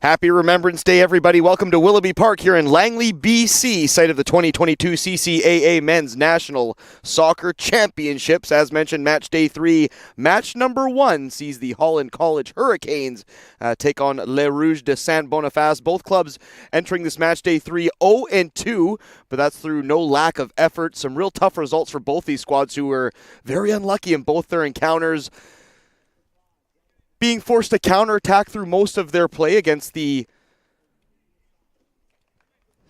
Happy Remembrance Day, everybody. Welcome to Willoughby Park here in Langley, BC, site of the 2022 CCAA Men's National Soccer Championships. As mentioned, match day 3, match number 1 sees the Holland College Hurricanes take on Les Rouges de Saint-Boniface. Both clubs entering this match day 3 0-2, but that's through no lack of effort. Some real tough results for both these squads who were very unlucky in both their encounters, being forced to counterattack through most of their play against the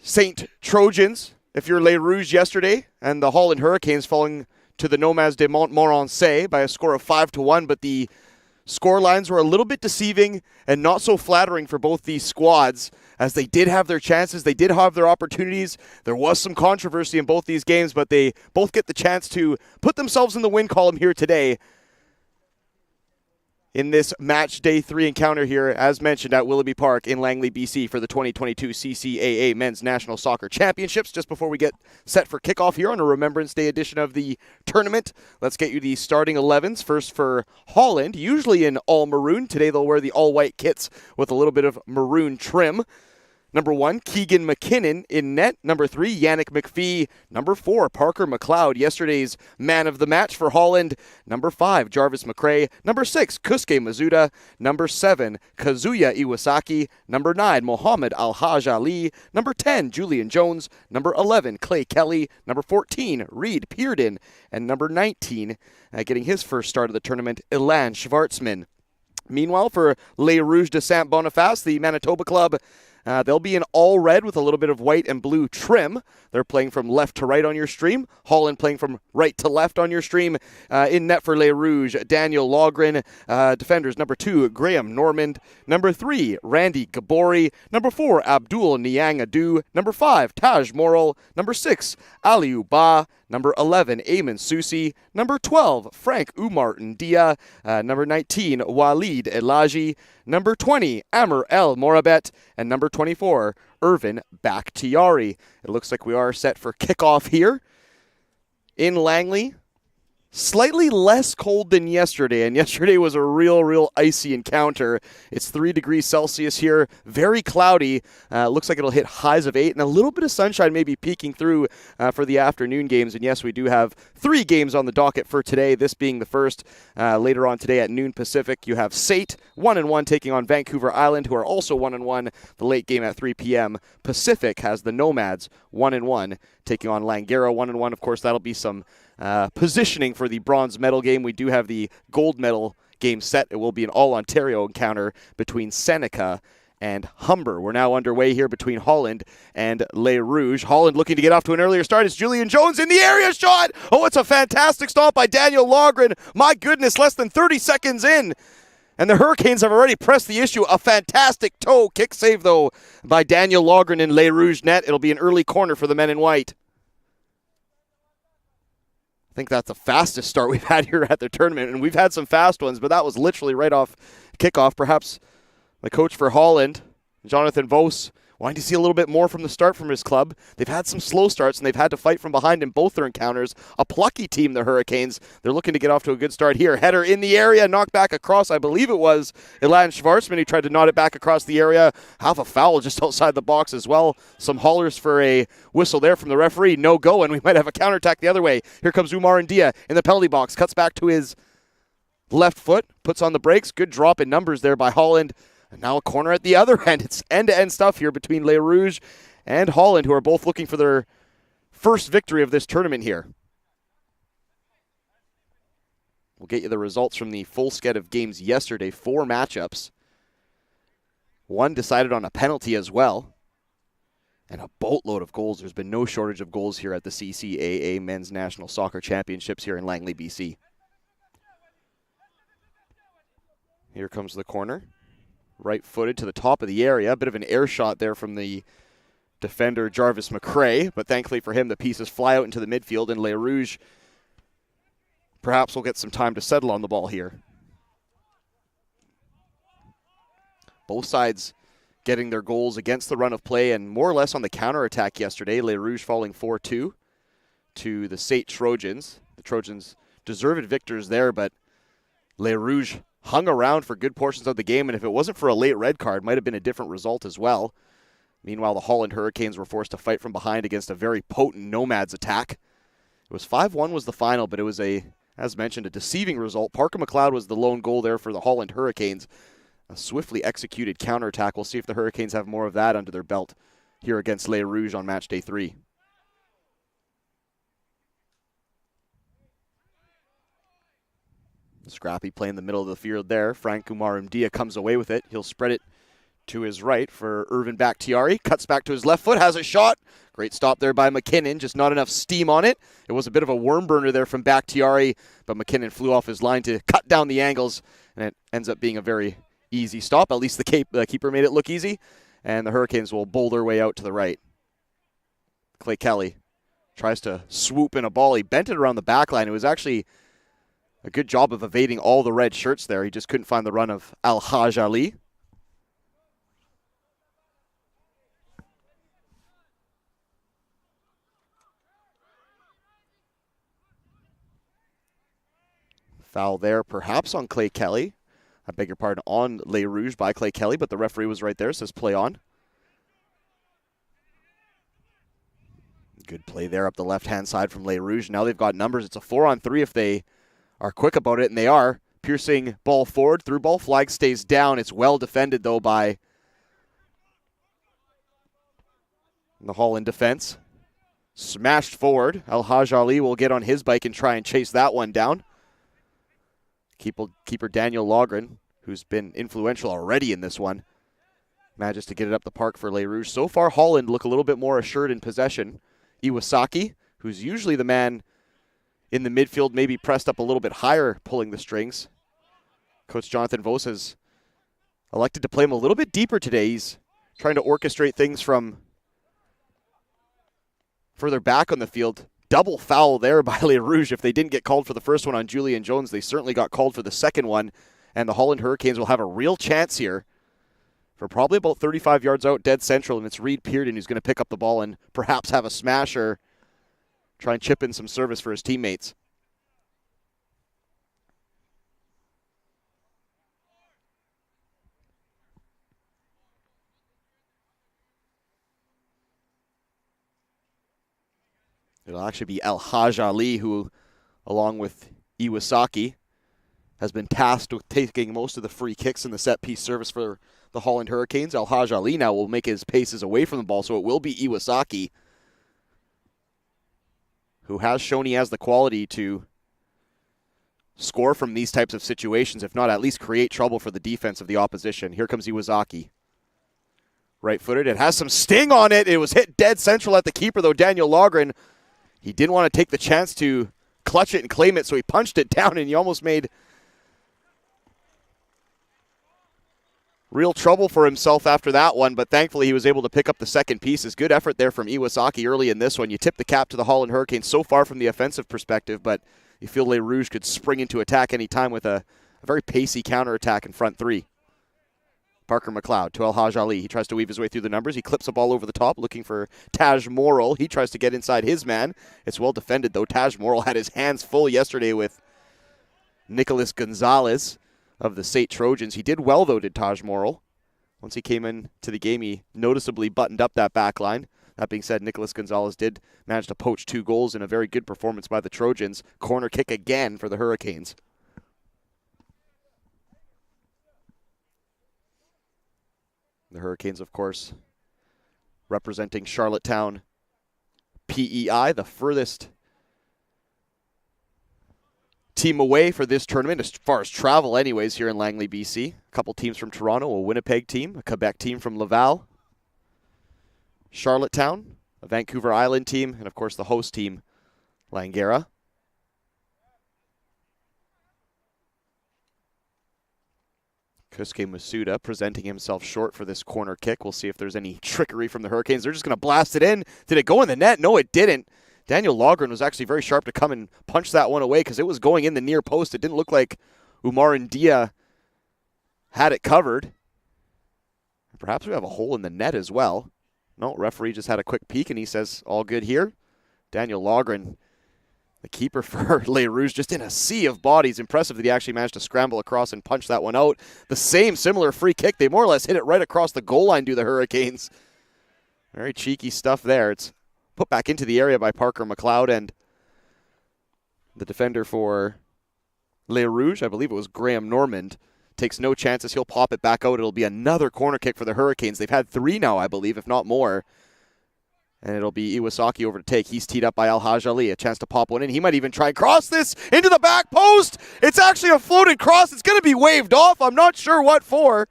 Saint Trojans, if you're Les Rouges yesterday, and the Holland Hurricanes falling to the Nomads de Montmorency by a score of 5-1, but the score lines were a little bit deceiving and not so flattering for both these squads, as they did have their chances, they did have their opportunities. There was some controversy in both these games, but they both get the chance to put themselves in the win column here today in this match day 3 encounter here, as mentioned, at Willoughby Park in Langley, BC for the 2022 CCAA Men's National Soccer Championships. Just before we get set for kickoff here on a Remembrance Day edition of the tournament, let's get you the starting 11s. First for Holland, usually in all maroon. Today they'll wear the all-white kits with a little bit of maroon trim. Number 1, Keegan McKinnon in net. Number 3, Yannick McPhee. Number 4, Parker McLeod, yesterday's man of the match for Holland. Number 5, Jarvis McRae. Number 6, Kusuke Mizuta. Number 7, Kazuya Iwasaki. Number 9, Mohammed Al-Haj Ali. Number 10, Julian Jones. Number 11, Clay Kelly. Number 14, Reed Pearden. And number 19, getting his first start of the tournament, Ilan Schwartzman. Meanwhile, for Les Rouges de Saint-Boniface, the Manitoba club, they'll be in all red with a little bit of white and blue trim. They're playing from left to right on your stream. Holland playing from right to left on your stream. In net for Les Rouges, Daniel Logren. Defenders, number 2, Graham Normand. Number 3, Randy Gabori. Number 4, Abdul Niang Adu. Number 5, Taj Moral. Number 6, Aliou Ba. Number 11, Ayman Susi. Number 12, Frank Umar Ndia. Number 19, Walid Elaji. Number 20, Amr El Morabet. And number 24, Irvin Bakhtiari. It looks like we are set for kickoff here in Langley. Slightly less cold than yesterday, and yesterday was a real icy encounter. It's 3 degrees Celsius here, very cloudy. Looks like it'll hit highs of 8, and a little bit of sunshine maybe peeking through for the afternoon games. And yes, we do have 3 games on the docket for today, this being the first. Later on today at noon Pacific, you have Saint, 1-1, taking on Vancouver Island, who are also 1-1. The late game at 3 p.m. Pacific has the Nomads, 1-1, taking on Langara, 1-1. Of course, that'll be some positioning for the bronze medal game. We do have the gold medal game set. It will be an all-Ontario encounter between Seneca and Humber. We're now underway here between Holland and Les Rouges. Holland looking to get off to an earlier start. It's Julian Jones in the area shot. Oh, it's a fantastic stop by Daniel Logren. My goodness, less than 30 seconds in. And the Hurricanes have already pressed the issue. A fantastic toe kick save, though, by Daniel Logren in Les Rouges net. It'll be an early corner for the men in white. I think that's the fastest start we've had here at the tournament, and we've had some fast ones, but that was literally right off kickoff. Perhaps the coach for Holland, Jonathan Vos, wanting to see a little bit more from the start from his club. They've had some slow starts, and they've had to fight from behind in both their encounters. A plucky team, the Hurricanes. They're looking to get off to a good start here. Header in the area, knocked back across. I believe it was Ilan Schwartzman who tried to knot it back across the area. Half a foul just outside the box as well. Some haulers for a whistle there from the referee. No go, and we might have a counterattack the other way. Here comes Umar Ndia in the penalty box. Cuts back to his left foot. Puts on the brakes. Good drop in numbers there by Holland. And now a corner at the other end. It's end-to-end stuff here between Les Rouges and Holland, who are both looking for their first victory of this tournament here. We'll get you the results from the full sked of games yesterday. 4 matchups. 1 decided on a penalty as well. And a boatload of goals. There's been no shortage of goals here at the CCAA Men's National Soccer Championships here in Langley, BC. Here comes the corner. Right-footed to the top of the area. A bit of an air shot there from the defender, Jarvis McRae. But thankfully for him, the pieces fly out into the midfield, and Les Rouges perhaps will get some time to settle on the ball here. Both sides getting their goals against the run of play and more or less on the counterattack yesterday. Les Rouges falling 4-2 to the Saint Trojans. The Trojans deserved victors there, but Les Rouges hung around for good portions of the game, and if it wasn't for a late red card, might have been a different result as well. Meanwhile, the Holland Hurricanes were forced to fight from behind against a very potent Nomads attack. It was 5-1 was the final, but it was as mentioned, a deceiving result. Parker McLeod was the lone goal there for the Holland Hurricanes. A swiftly executed counterattack. We'll see if the Hurricanes have more of that under their belt here against Les Rouges on match day 3. Scrappy play in the middle of the field there. Frank Umar Mdia comes away with it. He'll spread it to his right for Irvin Bakhtiari. Cuts back to his left foot, has a shot. Great stop there by McKinnon, just not enough steam on it. It was a bit of a worm burner there from Bakhtiari, but McKinnon flew off his line to cut down the angles, and it ends up being a very easy stop. At least the keeper made it look easy, and the Hurricanes will bowl their way out to the right. Clay Kelly tries to swoop in a ball. He bent it around the back line. It was actually a good job of evading all the red shirts there. He just couldn't find the run of Al-Haj Ali. Foul there, perhaps on Clay Kelly. I beg your pardon, on Les Rouges by Clay Kelly, but the referee was right there, says play on. Good play there up the left-hand side from Les Rouges. Now they've got numbers. It's a 4-on-3 if they are quick about it, and they are. Piercing ball forward, through ball, flag stays down. It's well defended, though, by the Holland defense. Smashed forward. Al-Haj Ali will get on his bike and try and chase that one down. Keeper Daniel Logren, who's been influential already in this one, manages to get it up the park for Les Rouges. So far, Holland look a little bit more assured in possession. Iwasaki, who's usually the man in the midfield, maybe pressed up a little bit higher, pulling the strings. Coach Jonathan Vos has elected to play him a little bit deeper today. He's trying to orchestrate things from further back on the field. Double foul there by Les Rouges. If they didn't get called for the first one on Julian Jones, they certainly got called for the second one, and the Holland Hurricanes will have a real chance here for probably about 35 yards out dead central, and it's Reed Pearden who's going to pick up the ball and perhaps have a smash or try and chip in some service for his teammates. It'll actually be Al-Haj Ali who, along with Iwasaki, has been tasked with taking most of the free kicks in the set-piece service for the Holland Hurricanes. Al-Haj Ali now will make his paces away from the ball, so it will be Iwasaki, who has shown he has the quality to score from these types of situations, if not at least create trouble for the defense of the opposition. Here comes Iwasaki. Right-footed. It has some sting on it. It was hit dead central at the keeper, though, Daniel Logren. He didn't want to take the chance to clutch it and claim it, so he punched it down, and he almost made real trouble for himself after that one, but thankfully he was able to pick up the second pieces. Good effort there from Iwasaki early in this one. You tip the cap to the Holland Hurricanes so far from the offensive perspective, but you feel Les Rouges could spring into attack any time with a very pacey counterattack in front three. Parker McLeod to Al-Haj Ali. He tries to weave his way through the numbers. He clips a ball over the top looking for Taj Morrill. He tries to get inside his man. It's well defended, though. Taj Morrill had his hands full yesterday with Nicholas Gonzalez of the St. Trojans. He did well, though, did Taj Morrill. Once he came into the game, he noticeably buttoned up that back line. That being said, Nicholas Gonzalez did manage to poach 2 goals in a very good performance by the Trojans. Corner kick again for the Hurricanes. The Hurricanes, of course, representing Charlottetown PEI, the furthest team away for this tournament, as far as travel anyways, here in Langley, BC. A couple teams from Toronto, a Winnipeg team, a Quebec team from Laval, Charlottetown, a Vancouver Island team, and of course the host team, Langara. Kusuke Masuda presenting himself short for this corner kick. We'll see if there's any trickery from the Hurricanes. They're just going to blast it in. Did it go in the net? No, it didn't. Daniel Logren was actually very sharp to come and punch that one away because it was going in the near post. It didn't look like Umar Ndia had it covered. Perhaps we have a hole in the net as well. No, referee just had a quick peek and he says, all good here. Daniel Logren The keeper for Les Rouges just in a sea of bodies. Impressive that he actually managed to scramble across and punch that one out. The similar free kick. They more or less hit it right across the goal line, do the Hurricanes. Very cheeky stuff there. It's put back into the area by Parker McLeod, and the defender for Les Rouges, I believe it was Graham Normand, takes no chances. He'll pop it back out. It'll be another corner kick for the Hurricanes. They've had 3 now, I believe, if not more. And it'll be Iwasaki over to take. He's teed up by Al-Haj Ali. A chance to pop one in. He might even try and cross this into the back post. It's actually a floated cross. It's going to be waved off. I'm not sure what for.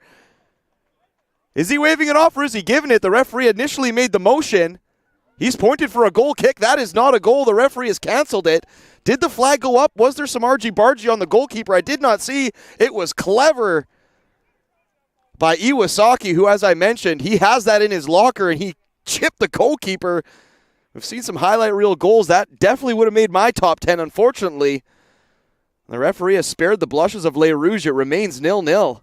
Is he waving it off or is he giving it? The referee initially made the motion. He's pointed for a goal kick. That is not a goal. The referee has canceled it. Did the flag go up? Was there some argy-bargy on the goalkeeper? I did not see. It was clever by Iwasaki, who, as I mentioned, he has that in his locker, and he chipped the goalkeeper. We've seen some highlight reel goals. That definitely would have made my top 10, unfortunately. The referee has spared the blushes of Les Rouges. It remains 0-0.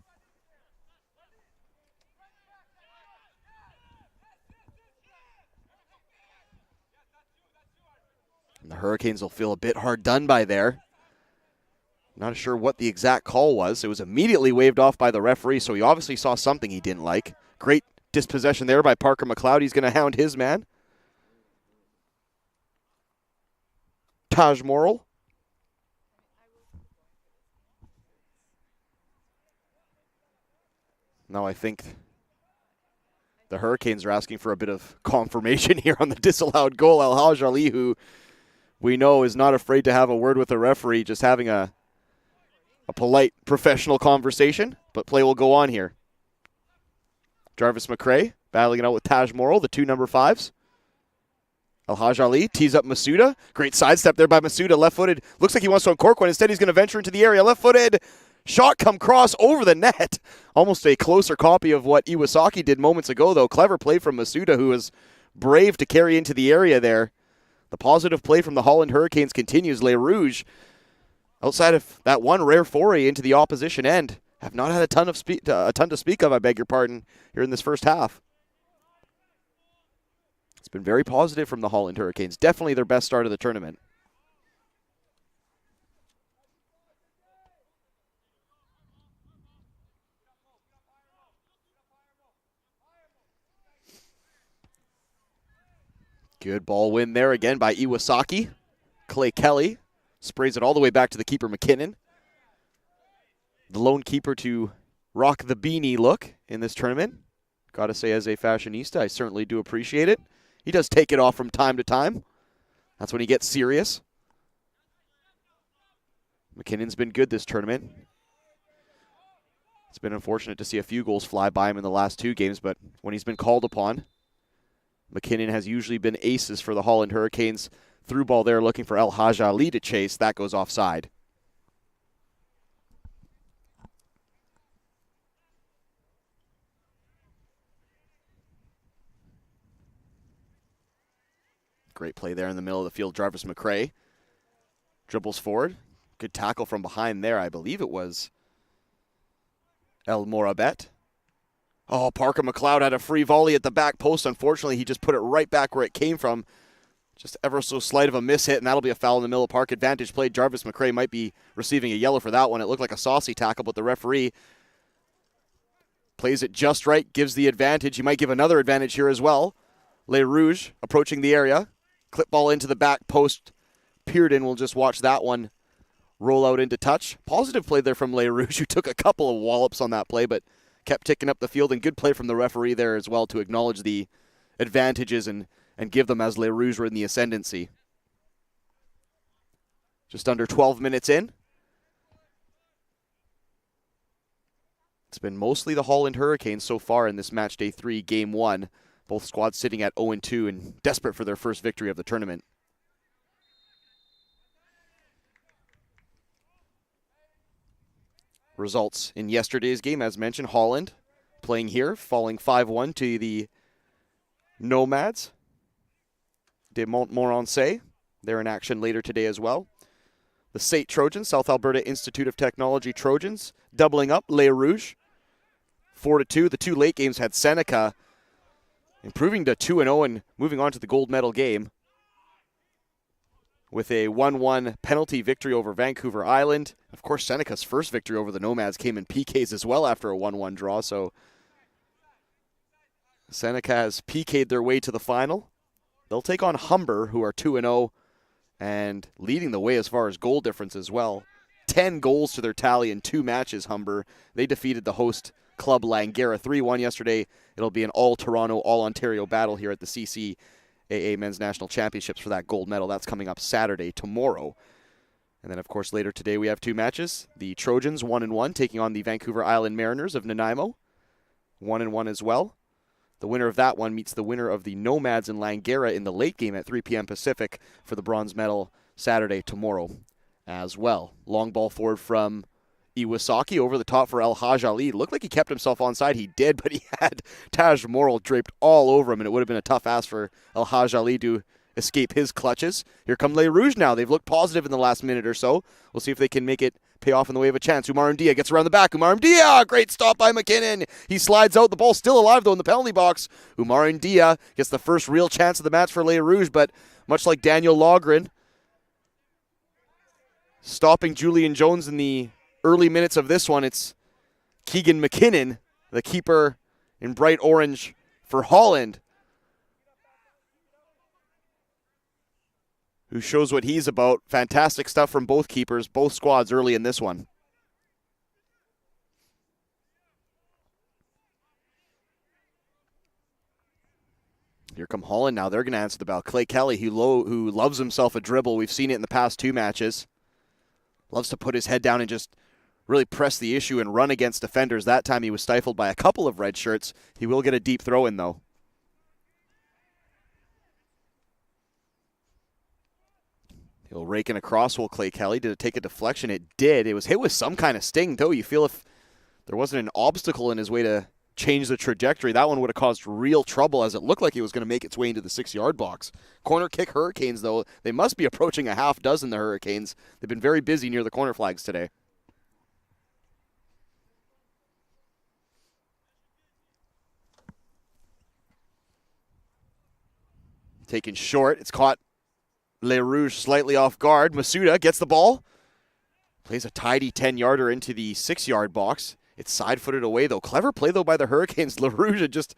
The Hurricanes will feel a bit hard done by there. Not sure what the exact call was. It was immediately waved off by the referee, so he obviously saw something he didn't like. Great dispossession there by Parker McLeod. He's going to hound his man. Taj Morrill. Now I think the Hurricanes are asking for a bit of confirmation here on the disallowed goal. Al-Haj Ali, who we know is not afraid to have a word with the referee, just having a polite professional conversation, but play will go on here. Jarvis McRae battling it out with Taj Morrill, the 2 number 5s. Al-Haj Ali tees up Masuda. Great sidestep there by Masuda, left-footed. Looks like he wants to uncork one. Instead, he's going to venture into the area. Left-footed. Shot come cross over the net. Almost a closer copy of what Iwasaki did moments ago, though. Clever play from Masuda, who was brave to carry into the area there. The positive play from the Holland Hurricanes continues. Les Rouges, outside of that one rare foray into the opposition end, have not had a ton to speak of, I beg your pardon, here in this first half. It's been very positive from the Holland Hurricanes. Definitely their best start of the tournament. Good ball win there again by Iwasaki. Clay Kelly sprays it all the way back to the keeper, McKinnon. The lone keeper to rock the beanie look in this tournament. Got to say, as a fashionista, I certainly do appreciate it. He does take it off from time to time. That's when he gets serious. McKinnon's been good this tournament. It's been unfortunate to see a few goals fly by him in the last 2 games, but when he's been called upon, McKinnon has usually been aces for the Holland Hurricanes. Through ball there looking for Al-Haj Ali to chase. That goes offside. Great play there in the middle of the field. Jarvis McRae dribbles forward. Good tackle from behind there. I believe it was El Morabet. Oh, Parker McLeod had a free volley at the back post. Unfortunately, he just put it right back where it came from. Just ever so slight of a miss hit, and that'll be a foul in the middle of park. Advantage play. Jarvis McRae might be receiving a yellow for that one. It looked like a saucy tackle, but the referee plays it just right, gives the advantage. He might give another advantage here as well. Les Rouges approaching the area. Clip ball into the back post. Pearden will just watch that one roll out into touch. Positive play there from Les Rouges, who took a couple of wallops on that play, but kept ticking up the field, and good play from the referee there as well to acknowledge the advantages and give them as Les Rouges were in the ascendancy. Just under 12 minutes in. It's been mostly the Holland Hurricanes so far in this match day 3, game 1. Both squads sitting at 0-2 and desperate for their first victory of the tournament. Results in yesterday's game, as mentioned, Holland playing here, falling 5-1 to the Nomads de Montmorency. They're in action later today as well. The SAIT Trojans, South Alberta Institute of Technology Trojans, doubling up Les Rouges, 4-2. The 2 late games had Seneca improving to 2-0 and moving on to the gold medal game. with a 1-1 penalty victory over Vancouver Island. Of course, Seneca's first victory over the Nomads came in PKs as well after a 1-1 draw, so Seneca has PK'd their way to the final. They'll take on Humber, who are 2-0 and leading the way as far as goal difference as well. 10 goals to their tally in 2 matches, Humber. They defeated the host club Langara 3-1 yesterday. It'll be an all-Toronto, all-Ontario battle here at the CCAA Men's National Championships for that gold medal. That's coming up Saturday, tomorrow. And then, of course, later today we have 2 matches. The Trojans, 1-1, taking on the Vancouver Island Mariners of Nanaimo. 1-1 as well. The winner of that one meets the winner of the Nomads in Langara in the late game at 3 p.m. Pacific for the bronze medal Saturday, tomorrow as well. Long ball forward from Iwasaki over the top for El Haj Ali. Looked like he kept himself onside. He did, but he had Taj Morrill draped all over him, and it would have been a tough ask for El Haj Ali to escape his clutches. Here come Les Rouges now. They've looked positive in the last minute or so. We'll see if they can make it pay off in the way of a chance. Umar Ndia gets around the back. Umar Ndia, great stop by McKinnon. He slides out. The ball's still alive, though, in the penalty box. Umar Ndia gets the first real chance of the match for Les Rouges, but much like Daniel Logren, stopping Julian Jones in the early minutes of this one, it's Keegan McKinnon, the keeper in bright orange for Holland, who shows what he's about. Fantastic stuff from both keepers, both squads early in this one. Here come Holland now. They're going to answer the bell. Clay Kelly, who loves himself a dribble. We've seen it in the past 2 matches. Loves to put his head down and just really press the issue and run against defenders. That time he was stifled by a couple of red shirts. He will get a deep throw in, though. He'll rake in across. Will Clay Kelly. Did it take a deflection? It did. It was hit with some kind of sting, though. You feel if there wasn't an obstacle in his way to change the trajectory, that one would have caused real trouble, as it looked like he was going to make its way into the 6-yard box. Corner kick Hurricanes, though. They must be approaching a half dozen, the Hurricanes. They've been very busy near the corner flags today. Taken short. It's caught Les Rouges slightly off guard. Masuda gets the ball. Plays a tidy 10-yarder into the 6-yard box. It's side-footed away, though. Clever play, though, by the Hurricanes. Les Rouges had just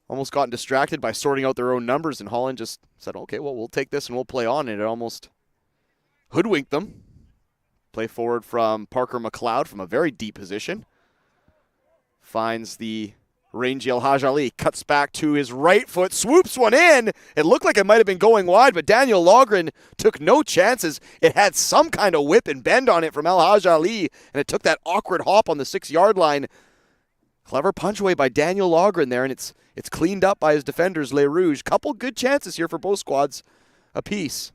almost gotten distracted by sorting out their own numbers, and Holland just said, okay, well, we'll take this and we'll play on. And it almost hoodwinked them. Play forward from Parker McLeod from a very deep position. Finds the rangy El Haj Ali, cuts back to his right foot, swoops one in. It looked like it might have been going wide, but Daniel Logren took no chances. It had some kind of whip and bend on it from El Haj Ali, and it took that awkward hop on the 6-yard line. Clever punch away by Daniel Logren there, and it's cleaned up by his defenders, Les Rouges. Couple good chances here for both squads apiece.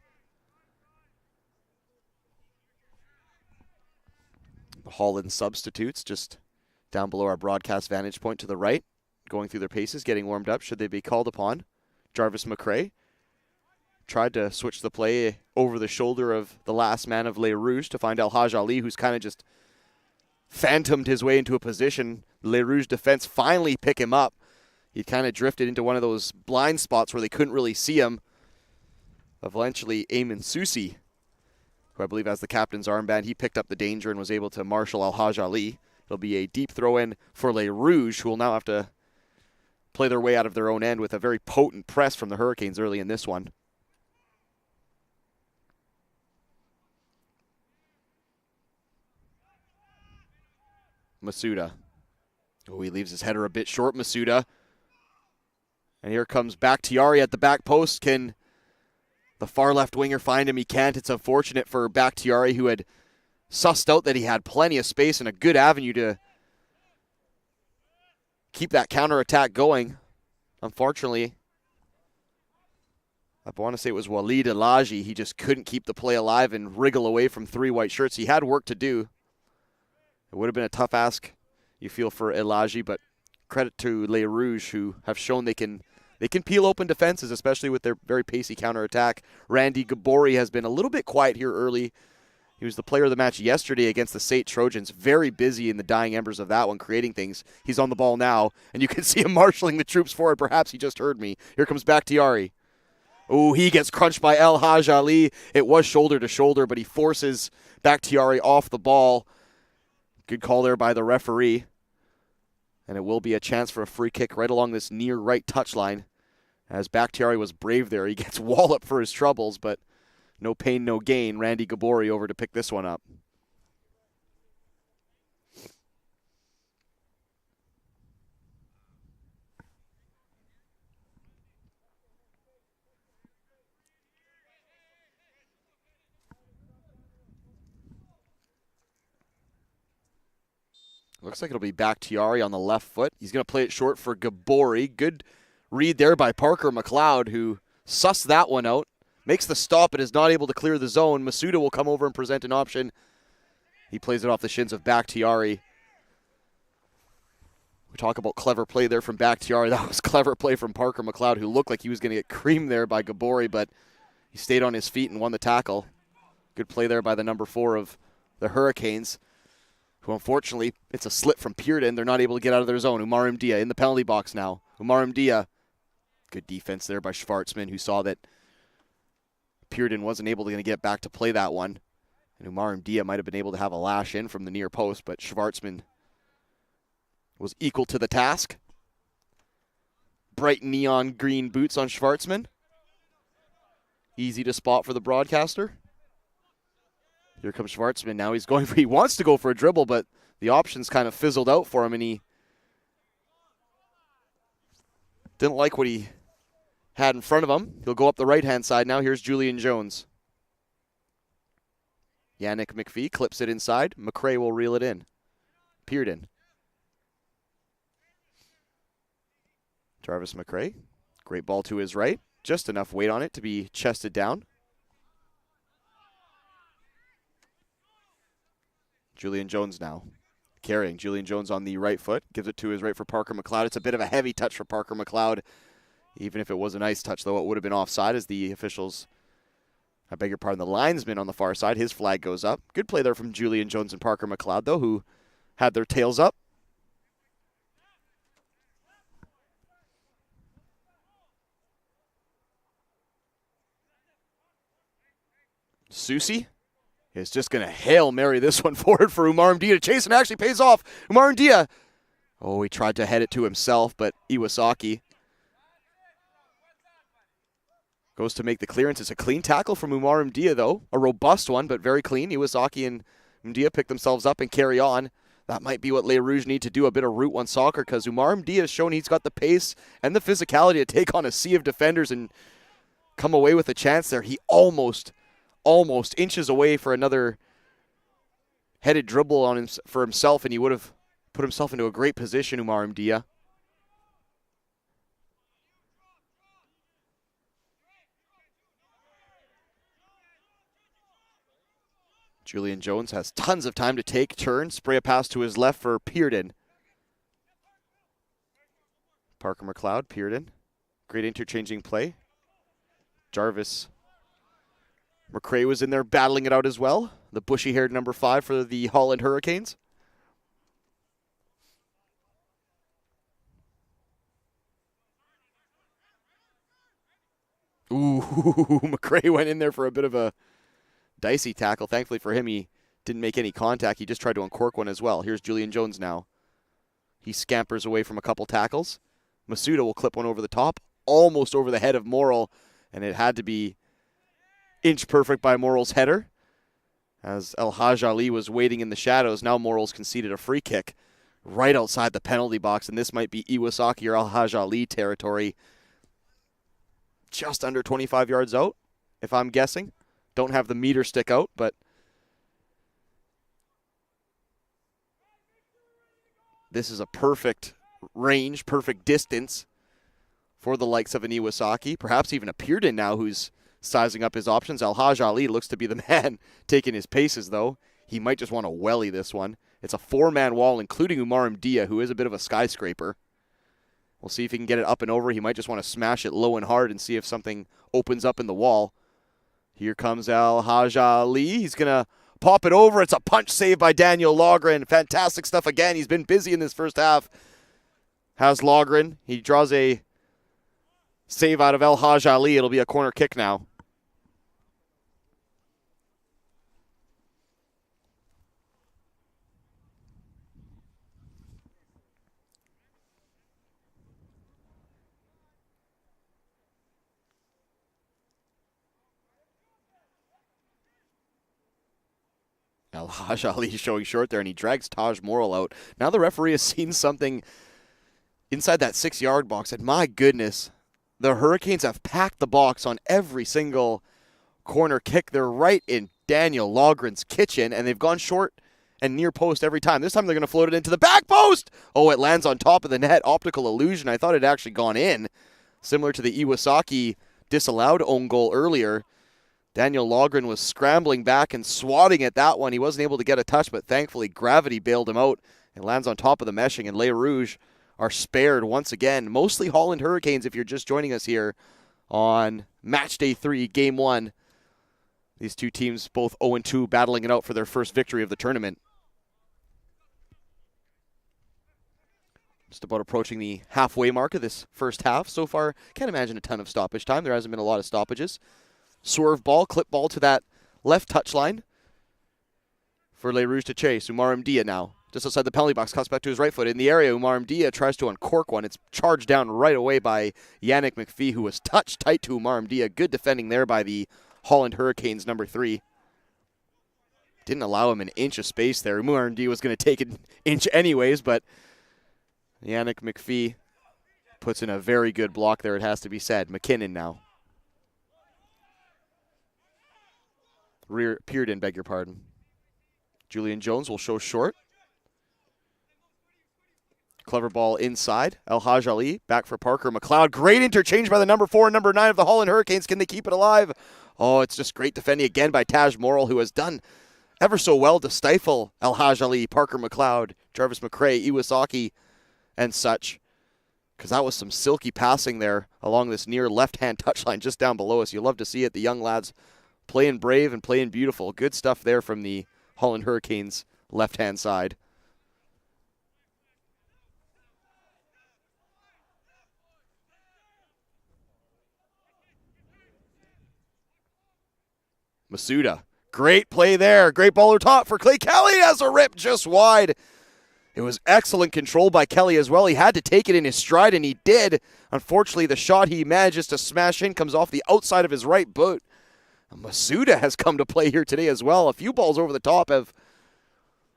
The Holland substitutes just down below our broadcast vantage point to the right, going through their paces, getting warmed up should they be called upon. Jarvis McRae tried to switch the play over the shoulder of the last man of Les Rouges to find El Haj Ali, who's kind of just phantomed his way into a position. Les Rouges defense finally pick him up. He kind of drifted into one of those blind spots where they couldn't really see him. Eventually, Eamon Susi, who I believe has the captain's armband, he picked up the danger and was able to marshal El Haj Ali. It'll be a deep throw-in for Les Rouges, who will now have to play their way out of their own end with a very potent press from the Hurricanes early in this one. Masuda. Oh, he leaves his header a bit short, Masuda. And here comes Bakhtiari at the back post. Can the far left winger find him? He can't. It's unfortunate for Bakhtiari, who had sussed out that he had plenty of space and a good avenue to keep that counterattack going. Unfortunately, I want to say it was Walid Elaji. He just couldn't keep the play alive and wriggle away from 3 white shirts. He had work to do. It would have been a tough ask, you feel, for Elaji, but credit to Les Rouges, who have shown they can peel open defenses, especially with their very pacey counterattack. Randy Gabori has been a little bit quiet here early. He was the player of the match yesterday against the St. Trojans. Very busy in the dying embers of that one, creating things. He's on the ball now, and you can see him marshaling the troops forward. Perhaps he just heard me. Here comes Bakhtiari. Oh, he gets crunched by El Haj Ali. It was shoulder to shoulder, but he forces Bakhtiari off the ball. Good call there by the referee. And it will be a chance for a free kick right along this near right touchline. As Bakhtiari was brave there, he gets walloped for his troubles, but no pain, no gain. Randy Gabori over to pick this one up. Looks like it'll be Bakhtiari on the left foot. He's going to play it short for Gabori. Good read there by Parker McLeod, who sussed that one out. Makes the stop but is not able to clear the zone. Masuda will come over and present an option. He plays it off the shins of Bakhtiari. We talk about clever play there from Bakhtiari. That was clever play from Parker McLeod, who looked like he was going to get creamed there by Gabori, but he stayed on his feet and won the tackle. Good play there by the number 4 of the Hurricanes, who unfortunately, it's a slip from Pearden. They're not able to get out of their zone. Umar Mdia in the penalty box now. Umar Mdia, good defense there by Schwartzman, who saw that Pearden wasn't able to get back to play that one. And Umar Mdia might have been able to have a lash in from the near post, but Schwartzman was equal to the task. Bright neon green boots on Schwartzman. Easy to spot for the broadcaster. Here comes Schwartzman now. He wants to go for a dribble, but the options kind of fizzled out for him, and he didn't like what he had in front of him. He'll go up the right-hand side now. Here's Julian Jones. Yannick McPhee clips it inside. McRae will reel it in. Pearden. Jarvis McRae. Great ball to his right. Just enough weight on it to be chested down. Julian Jones now carrying. Julian Jones on the right foot. Gives it to his right for Parker McLeod. It's a bit of a heavy touch for Parker McLeod. Even if it was a nice touch, though, it would have been offside as the officials, I beg your pardon, the linesman on the far side, his flag goes up. Good play there from Julian Jones and Parker McLeod, though, who had their tails up. Susi is just going to Hail Mary this one forward for Umar Mdia to chase, and actually pays off. Umar Mdia, he tried to head it to himself, but Iwasaki goes to make the clearance. It's a clean tackle from Umar Mdia, though. A robust one, but very clean. Iwasaki and Mdia pick themselves up and carry on. That might be what Les Rouges need to do, a bit of Route 1 soccer, because Umar Mdia has shown he's got the pace and the physicality to take on a sea of defenders and come away with a chance there. He almost inches away for another headed dribble on him for himself, and he would have put himself into a great position, Umar Mdia. Julian Jones has tons of time to take, turn, spray a pass to his left for Pearden. Parker McLeod, Pearden. Great interchanging play. Jarvis McRae was in there battling it out as well. The bushy-haired number 5 for the Holland Hurricanes. Ooh, McRae went in there for a bit of a dicey tackle. Thankfully for him, he didn't make any contact. He just tried to uncork one as well. Here's Julian Jones now. He scampers away from a couple tackles. Masuda will clip one over the top, almost over the head of Morrill, and it had to be inch perfect by Morrill's header. As El Haj Ali was waiting in the shadows, now Morrill's conceded a free kick right outside the penalty box, and this might be Iwasaki or El Haj Ali territory. Just under 25 yards out, if I'm guessing. Don't have the meter stick out, but this is a perfect range, perfect distance for the likes of an Iwasaki, perhaps even a Pearden now who's sizing up his options. El Haj Ali looks to be the man taking his paces, though. He might just want to welly this one. It's a 4-man wall, including Umar Mdia, who is a bit of a skyscraper. We'll see if he can get it up and over. He might just want to smash it low and hard and see if something opens up in the wall. Here comes El Haj Ali. He's going to pop it over. It's a punch save by Daniel Logren. Fantastic stuff again. He's been busy in this first half. Has Logren. He draws a save out of El Haj Ali. It'll be a corner kick now. El Haj Ali showing short there, and he drags Taj Morrill out. Now the referee has seen something inside that 6-yard box, and my goodness, the Hurricanes have packed the box on every single corner kick. They're right in Daniel Logren's kitchen, and they've gone short and near post every time. This time they're going to float it into the back post. Oh, it lands on top of the net. Optical illusion. I thought it had actually gone in, similar to the Iwasaki disallowed own goal earlier. Daniel Logren was scrambling back and swatting at that one. He wasn't able to get a touch, but thankfully gravity bailed him out. It lands on top of the meshing, and Les Rouges are spared once again. Mostly Holland Hurricanes if you're just joining us here on Match Day 3, Game 1. These two teams both 0-2 battling it out for their first victory of the tournament. Just about approaching the halfway mark of this first half. So far, can't imagine a ton of stoppage time. There hasn't been a lot of stoppages. Swerve ball, clip ball to that left touchline for Les Rouges to chase. Umar Mdia now, just outside the penalty box, cuts back to his right foot. In the area, Umar Mdia tries to uncork one. It's charged down right away by Yannick McPhee, who was touched tight to Umar Mdia. Good defending there by the Holland Hurricanes, number 3. Didn't allow him an inch of space there. Umar Mdia was going to take an inch anyways, but Yannick McPhee puts in a very good block there, it has to be said. McKinnon now. Pearden, beg your pardon. Julian Jones will show short. Clever ball inside. El Haj Ali back for Parker McLeod. Great interchange by the number 4 and number 9 of the Holland Hurricanes. Can they keep it alive? Oh, it's just great defending again by Taj Morrill, who has done ever so well to stifle El Haj Ali, Parker McLeod, Jarvis McRae, Iwasaki, and such. Because that was some silky passing there along this near left-hand touchline just down below us. You love to see it. The young lads playing brave and playing beautiful. Good stuff there from the Holland Hurricanes left-hand side. Masuda. Great play there. Great ball over top for Clay Kelly as a rip just wide. It was excellent control by Kelly as well. He had to take it in his stride, and he did. Unfortunately, the shot he manages to smash in comes off the outside of his right boot. Masuda has come to play here today as well. A few balls over the top have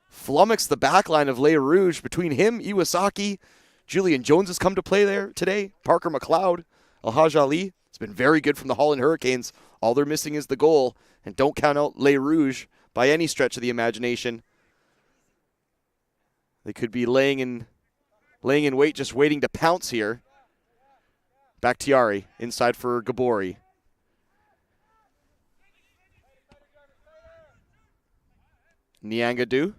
flummoxed the back line of Les Rouges. Between him, Iwasaki, Julian Jones has come to play there today. Parker McLeod, El Haj Ali. It's been very good from the Holland Hurricanes. All they're missing is the goal. And don't count out Les Rouges by any stretch of the imagination. They could be laying in wait, just waiting to pounce here. Bakhtiari inside for Gabori. Nyangadu.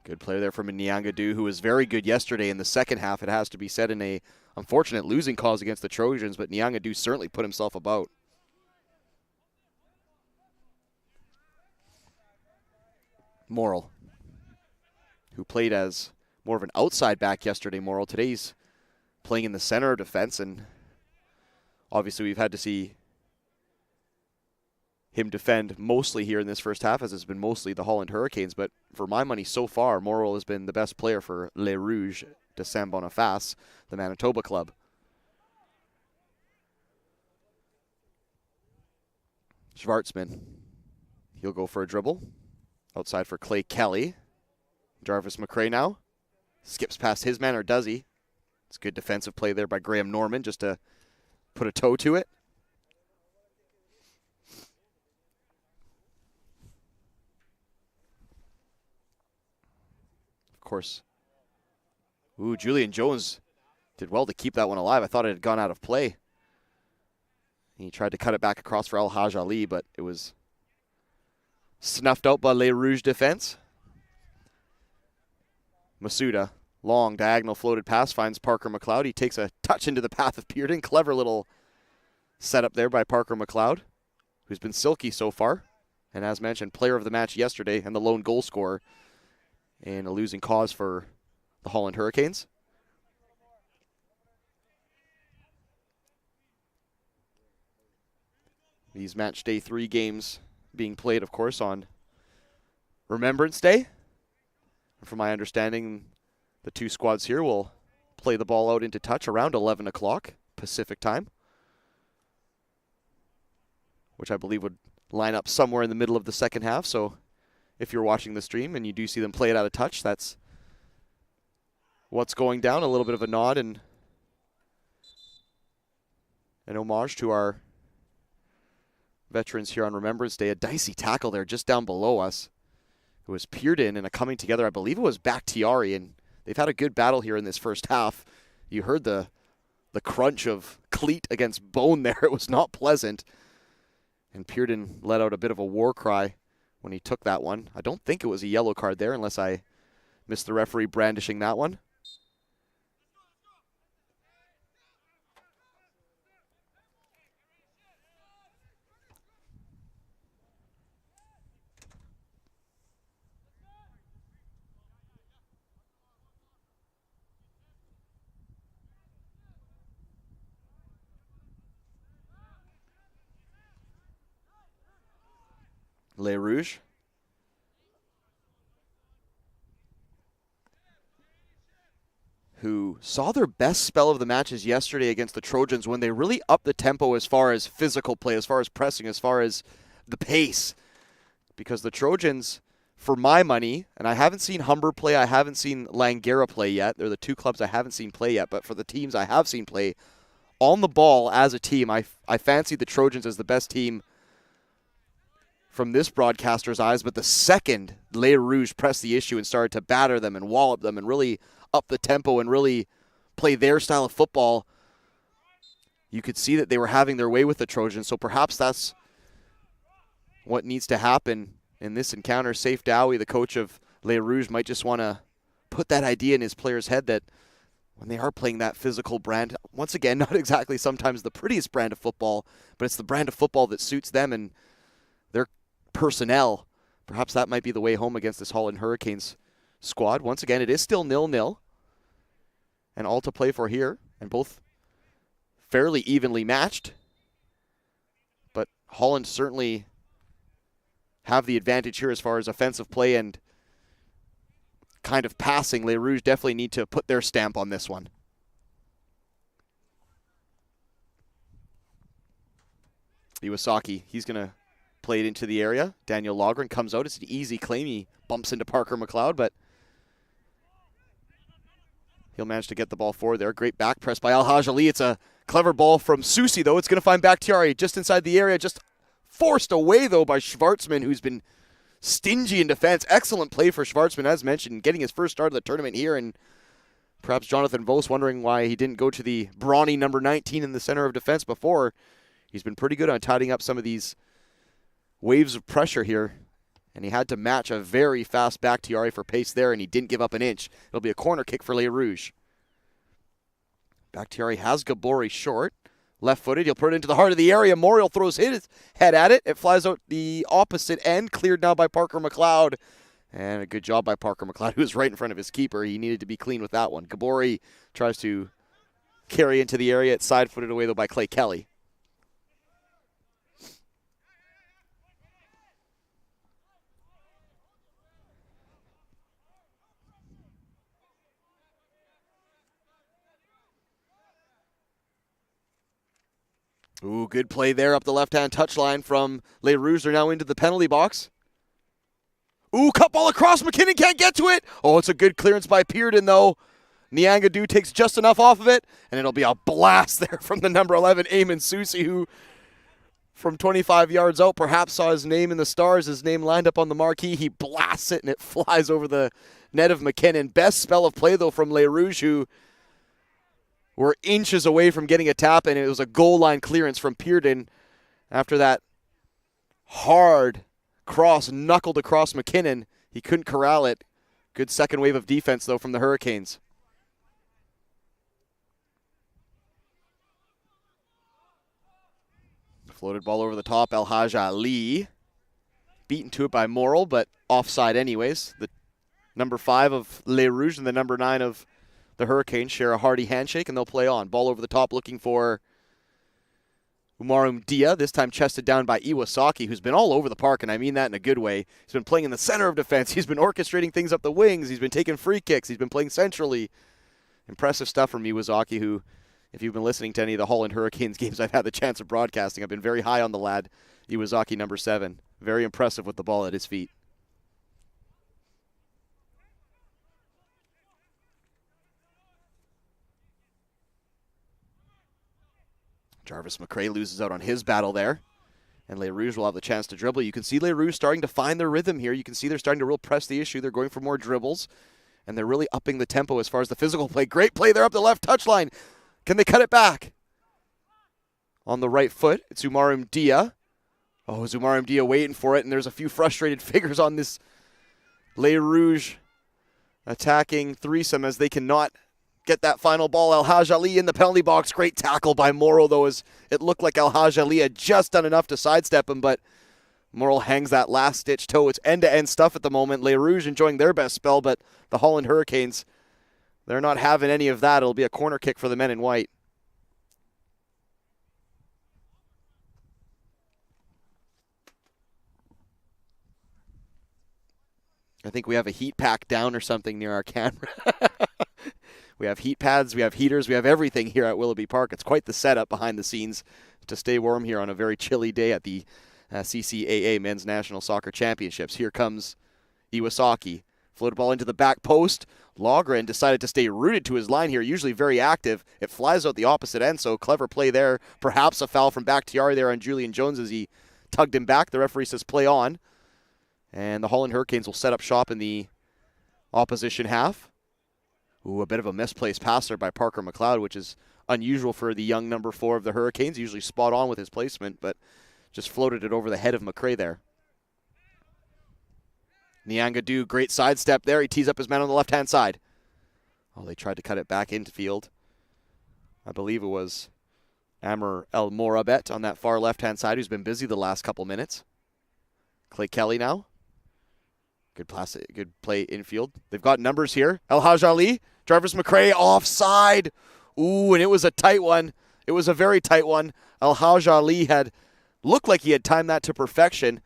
Good play there from Nyangadu, who was very good yesterday in the second half, it has to be said, in a unfortunate losing cause against the Trojans, but Nyangadu certainly put himself about. Morrill, who played as more of an outside back yesterday, Morrill. Today's playing in the center of defense, and obviously we've had to see him defend mostly here in this first half, as it's been mostly the Holland Hurricanes. But for my money so far, Morrill has been the best player for Les Rouges de Saint-Boniface, the Manitoba club. Schwartzman, he'll go for a dribble. Outside for Clay Kelly. Jarvis McRae now. Skips past his man, or does he? It's good defensive play there by Graham Norman just to put a toe to it. Of course. Ooh, Julian Jones did well to keep that one alive. I thought it had gone out of play. He tried to cut it back across for El Haj Ali, but it was snuffed out by Les Rouges defense. Masuda, long diagonal floated pass, finds Parker McLeod. He takes a touch into the path of Pearden. Clever little setup there by Parker McLeod, who's been silky so far. And as mentioned, player of the match yesterday and the lone goal scorer in a losing cause for the Holland Hurricanes. These match day 3 games being played, of course, on Remembrance Day. From my understanding, the 2 squads here will play the ball out into touch around 11 o'clock Pacific time, which I believe would line up somewhere in the middle of the second half. So if you're watching the stream and you do see them play it out of touch, that's what's going down. A little bit of a nod and an homage to our veterans here on Remembrance Day. A dicey tackle there just down below us. It was Pearden and a coming together. I believe it was Bakhtiari, and they've had a good battle here in this first half. You heard the crunch of cleat against bone there. It was not pleasant. And Pearden let out a bit of a war cry when he took that one. I don't think it was a yellow card there unless I missed the referee brandishing that one. Les Rouges, who saw their best spell of the matches yesterday against the Trojans when they really upped the tempo as far as physical play, as far as pressing, as far as the pace. Because the Trojans, for my money, and I haven't seen Humber play, I haven't seen Langara play yet. They're the 2 clubs I haven't seen play yet, but for the teams I have seen play, on the ball as a team, I fancy the Trojans as the best team from this broadcaster's eyes. But the second Les Rouges pressed the issue and started to batter them and wallop them and really up the tempo and really play their style of football, you could see that they were having their way with the Trojans. So perhaps that's what needs to happen in this encounter. Saif Dowie, the coach of Les Rouges, might just want to put that idea in his players' head that when they are playing that physical brand, once again, not exactly sometimes the prettiest brand of football, but it's the brand of football that suits them and their personnel. Perhaps that might be the way home against this Holland Hurricanes squad. Once again, it is still 0-0 and all to play for here, and both fairly evenly matched. But Holland certainly have the advantage here as far as offensive play and kind of passing. Les Rouges definitely need to put their stamp on this one. Iwasaki, he's going to play it into the area. Daniel Logren comes out. It's an easy claim. He bumps into Parker McLeod, but he'll manage to get the ball forward there. Great back press by Al-Haj Ali. It's a clever ball from Susi, though. It's going to find Bakhtiari just inside the area. Just forced away, though, by Schwartzman, who's been stingy in defense. Excellent play for Schwartzman, as mentioned, getting his first start of the tournament here. And perhaps Jonathan Vos wondering why he didn't go to the brawny number 19 in the center of defense before. He's been pretty good on tidying up some of these waves of pressure here. And he had to match a very fast Bakhtiari for pace there, and he didn't give up an inch. It'll be a corner kick for Les Rouges. Bakhtiari has Gabori short. Left-footed, he'll put it into the heart of the area. Morial throws his head at it. It flies out the opposite end, cleared now by Parker McLeod. And a good job by Parker McLeod, who was right in front of his keeper. He needed to be clean with that one. Gabori tries to carry into the area. It's side-footed away, though, by Clay Kelly. Ooh, good play there up the left-hand touchline from Les Rouges. They're now into the penalty box. Ooh, cut ball across. McKinnon can't get to it. Oh, it's a good clearance by Pearden, though. Nyangadu takes just enough off of it, and it'll be a blast there from the number 11, Eamon Susi, who from 25 yards out perhaps saw his name in the stars, his name lined up on the marquee. He blasts it, and it flies over the net of McKinnon. Best spell of play, though, from Les Rouges, who were inches away from getting a tap, and it was a goal line clearance from Pearden after that hard cross knuckled across McKinnon. He couldn't corral it. Good second wave of defense, though, from the Hurricanes. Floated ball over the top. El-Haj Ali beaten to it by Morrill, but offside anyways. The number 5 of Les Rouges and the number 9 of the Hurricanes share a hearty handshake, and they'll play on. Ball over the top looking for Umarum Dia, this time chested down by Iwasaki, who's been all over the park, and I mean that in a good way. He's been playing in the center of defense. He's been orchestrating things up the wings. He's been taking free kicks. He's been playing centrally. Impressive stuff from Iwasaki, who, if you've been listening to any of the Holland Hurricanes games I've had the chance of broadcasting, I've been very high on the lad, Iwasaki, number 7. Very impressive with the ball at his feet. Jarvis McRae loses out on his battle there. And Les Rouges will have the chance to dribble. You can see Les Rouges starting to find their rhythm here. You can see they're starting to real press the issue. They're going for more dribbles. And they're really upping the tempo as far as the physical play. Great play there up the left touchline. Can they cut it back? On the right foot, it's Umarum Dia. Oh, Umarum Dia waiting for it. And there's a few frustrated figures on this Les Rouges attacking threesome as they cannot get that final ball. El Haj Ali in the penalty box. Great tackle by Morrow, though, as it looked like El Haj Ali had just done enough to sidestep him, but Morrow hangs that last-ditch toe. It's end-to-end stuff at the moment. Les Rouges enjoying their best spell, but the Holland Hurricanes, they're not having any of that. It'll be a corner kick for the men in white. I think we have a heat pack down or something near our camera. We have heat pads, we have heaters, we have everything here at Willoughby Park. It's quite the setup behind the scenes to stay warm here on a very chilly day at the CCAA Men's National Soccer Championships. Here comes Iwasaki. Floated ball into the back post. Logren decided to stay rooted to his line here, usually very active. It flies out the opposite end, so clever play there. Perhaps a foul from Bakhtiari there on Julian Jones as he tugged him back. The referee says play on. And the Holland Hurricanes will set up shop in the opposition half. Ooh, a bit of a misplaced pass there by Parker McLeod, which is unusual for the young number 4 of the Hurricanes. Usually spot on with his placement, but just floated it over the head of McRae there. Niangadu, great sidestep there. He tees up his man on the left-hand side. Oh, they tried to cut it back into field. I believe it was Amr El Morabet on that far left-hand side who's been busy the last couple minutes. Clay Kelly now. Good play infield. They've got numbers here. El Haj Ali, Jarvis McRae offside. Ooh, and it was a tight one. It was a very tight one. El Haj Ali had looked like he had timed that to perfection.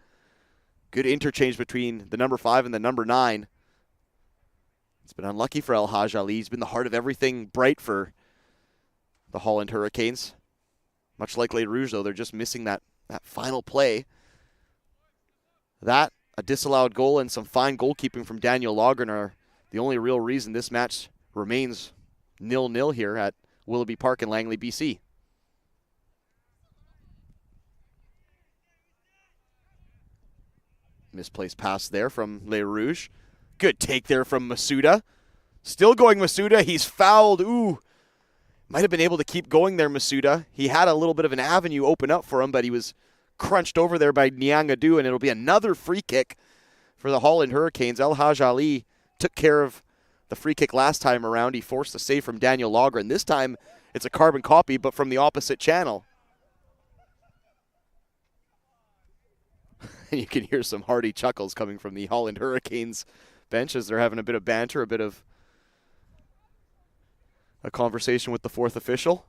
Good interchange between the number 5 and the number 9. It's been unlucky for El Haj Ali. He's been the heart of everything bright for the Holland Hurricanes. Much like Les Rouges, though, they're just missing that final play. That, a disallowed goal, and some fine goalkeeping from Daniel Logren are the only real reason this match remains 0-0 here at Willoughby Park in Langley, BC. Misplaced pass there from Les Rouges. Good take there from Masuda. Still going Masuda. He's fouled. Ooh. Might have been able to keep going there, Masuda. He had a little bit of an avenue open up for him, but he was crunched over there by Niangadu, and it'll be another free kick for the Holland Hurricanes. El Haj Ali took care of the free kick last time around. He forced a save from Daniel Logren. This time it's a carbon copy, but from the opposite channel. You can hear some hearty chuckles coming from the Holland Hurricanes bench as they're having a bit of banter, a bit of a conversation with the 4th official.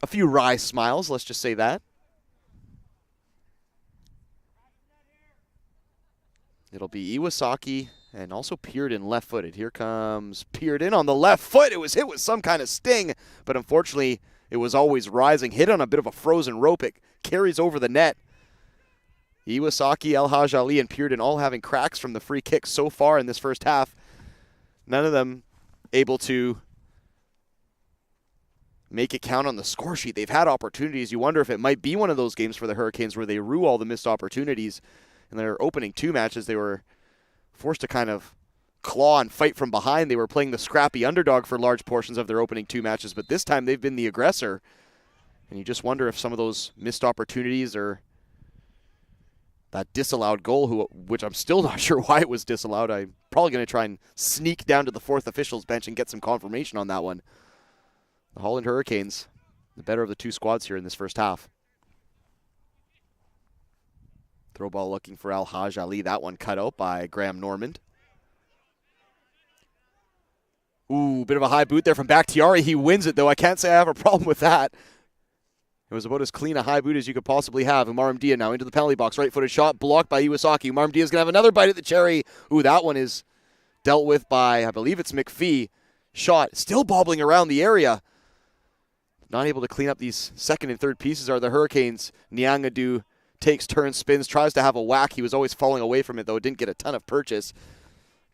A few wry smiles, let's just say that. It'll be Iwasaki and also Pearden left-footed. Here comes Pearden on the left foot. It was hit with some kind of sting, but unfortunately it was always rising. Hit on a bit of a frozen rope. It carries over the net. Iwasaki, El Haj Ali, and Pearden all having cracks from the free kicks so far in this first half. None of them able to make it count on the score sheet. They've had opportunities. You wonder if it might be one of those games for the Hurricanes where they rue all the missed opportunities. In their opening 2 matches, they were forced to kind of claw and fight from behind. They were playing the scrappy underdog for large portions of their opening 2 matches, but this time they've been the aggressor. And you just wonder if some of those missed opportunities or that disallowed goal, which I'm still not sure why it was disallowed. I'm probably going to try and sneak down to the 4th officials bench and get some confirmation on that one. The Holland Hurricanes, the better of the 2 squads here in this first half. Throw ball looking for El Haj Ali. That one cut out by Graham Normand. Ooh, bit of a high boot there from Bakhtiari. He wins it, though. I can't say I have a problem with that. It was about as clean a high boot as you could possibly have. Umar Mdia now into the penalty box. Right-footed shot blocked by Iwasaki. Umar Mdia is going to have another bite at the cherry. Ooh, that one is dealt with by, I believe it's McPhee. Shot still bobbling around the area. Not able to clean up these second and third pieces are the Hurricanes. Nyangadu takes turns, spins, tries to have a whack. He was always falling away from it, though. Didn't get a ton of purchase.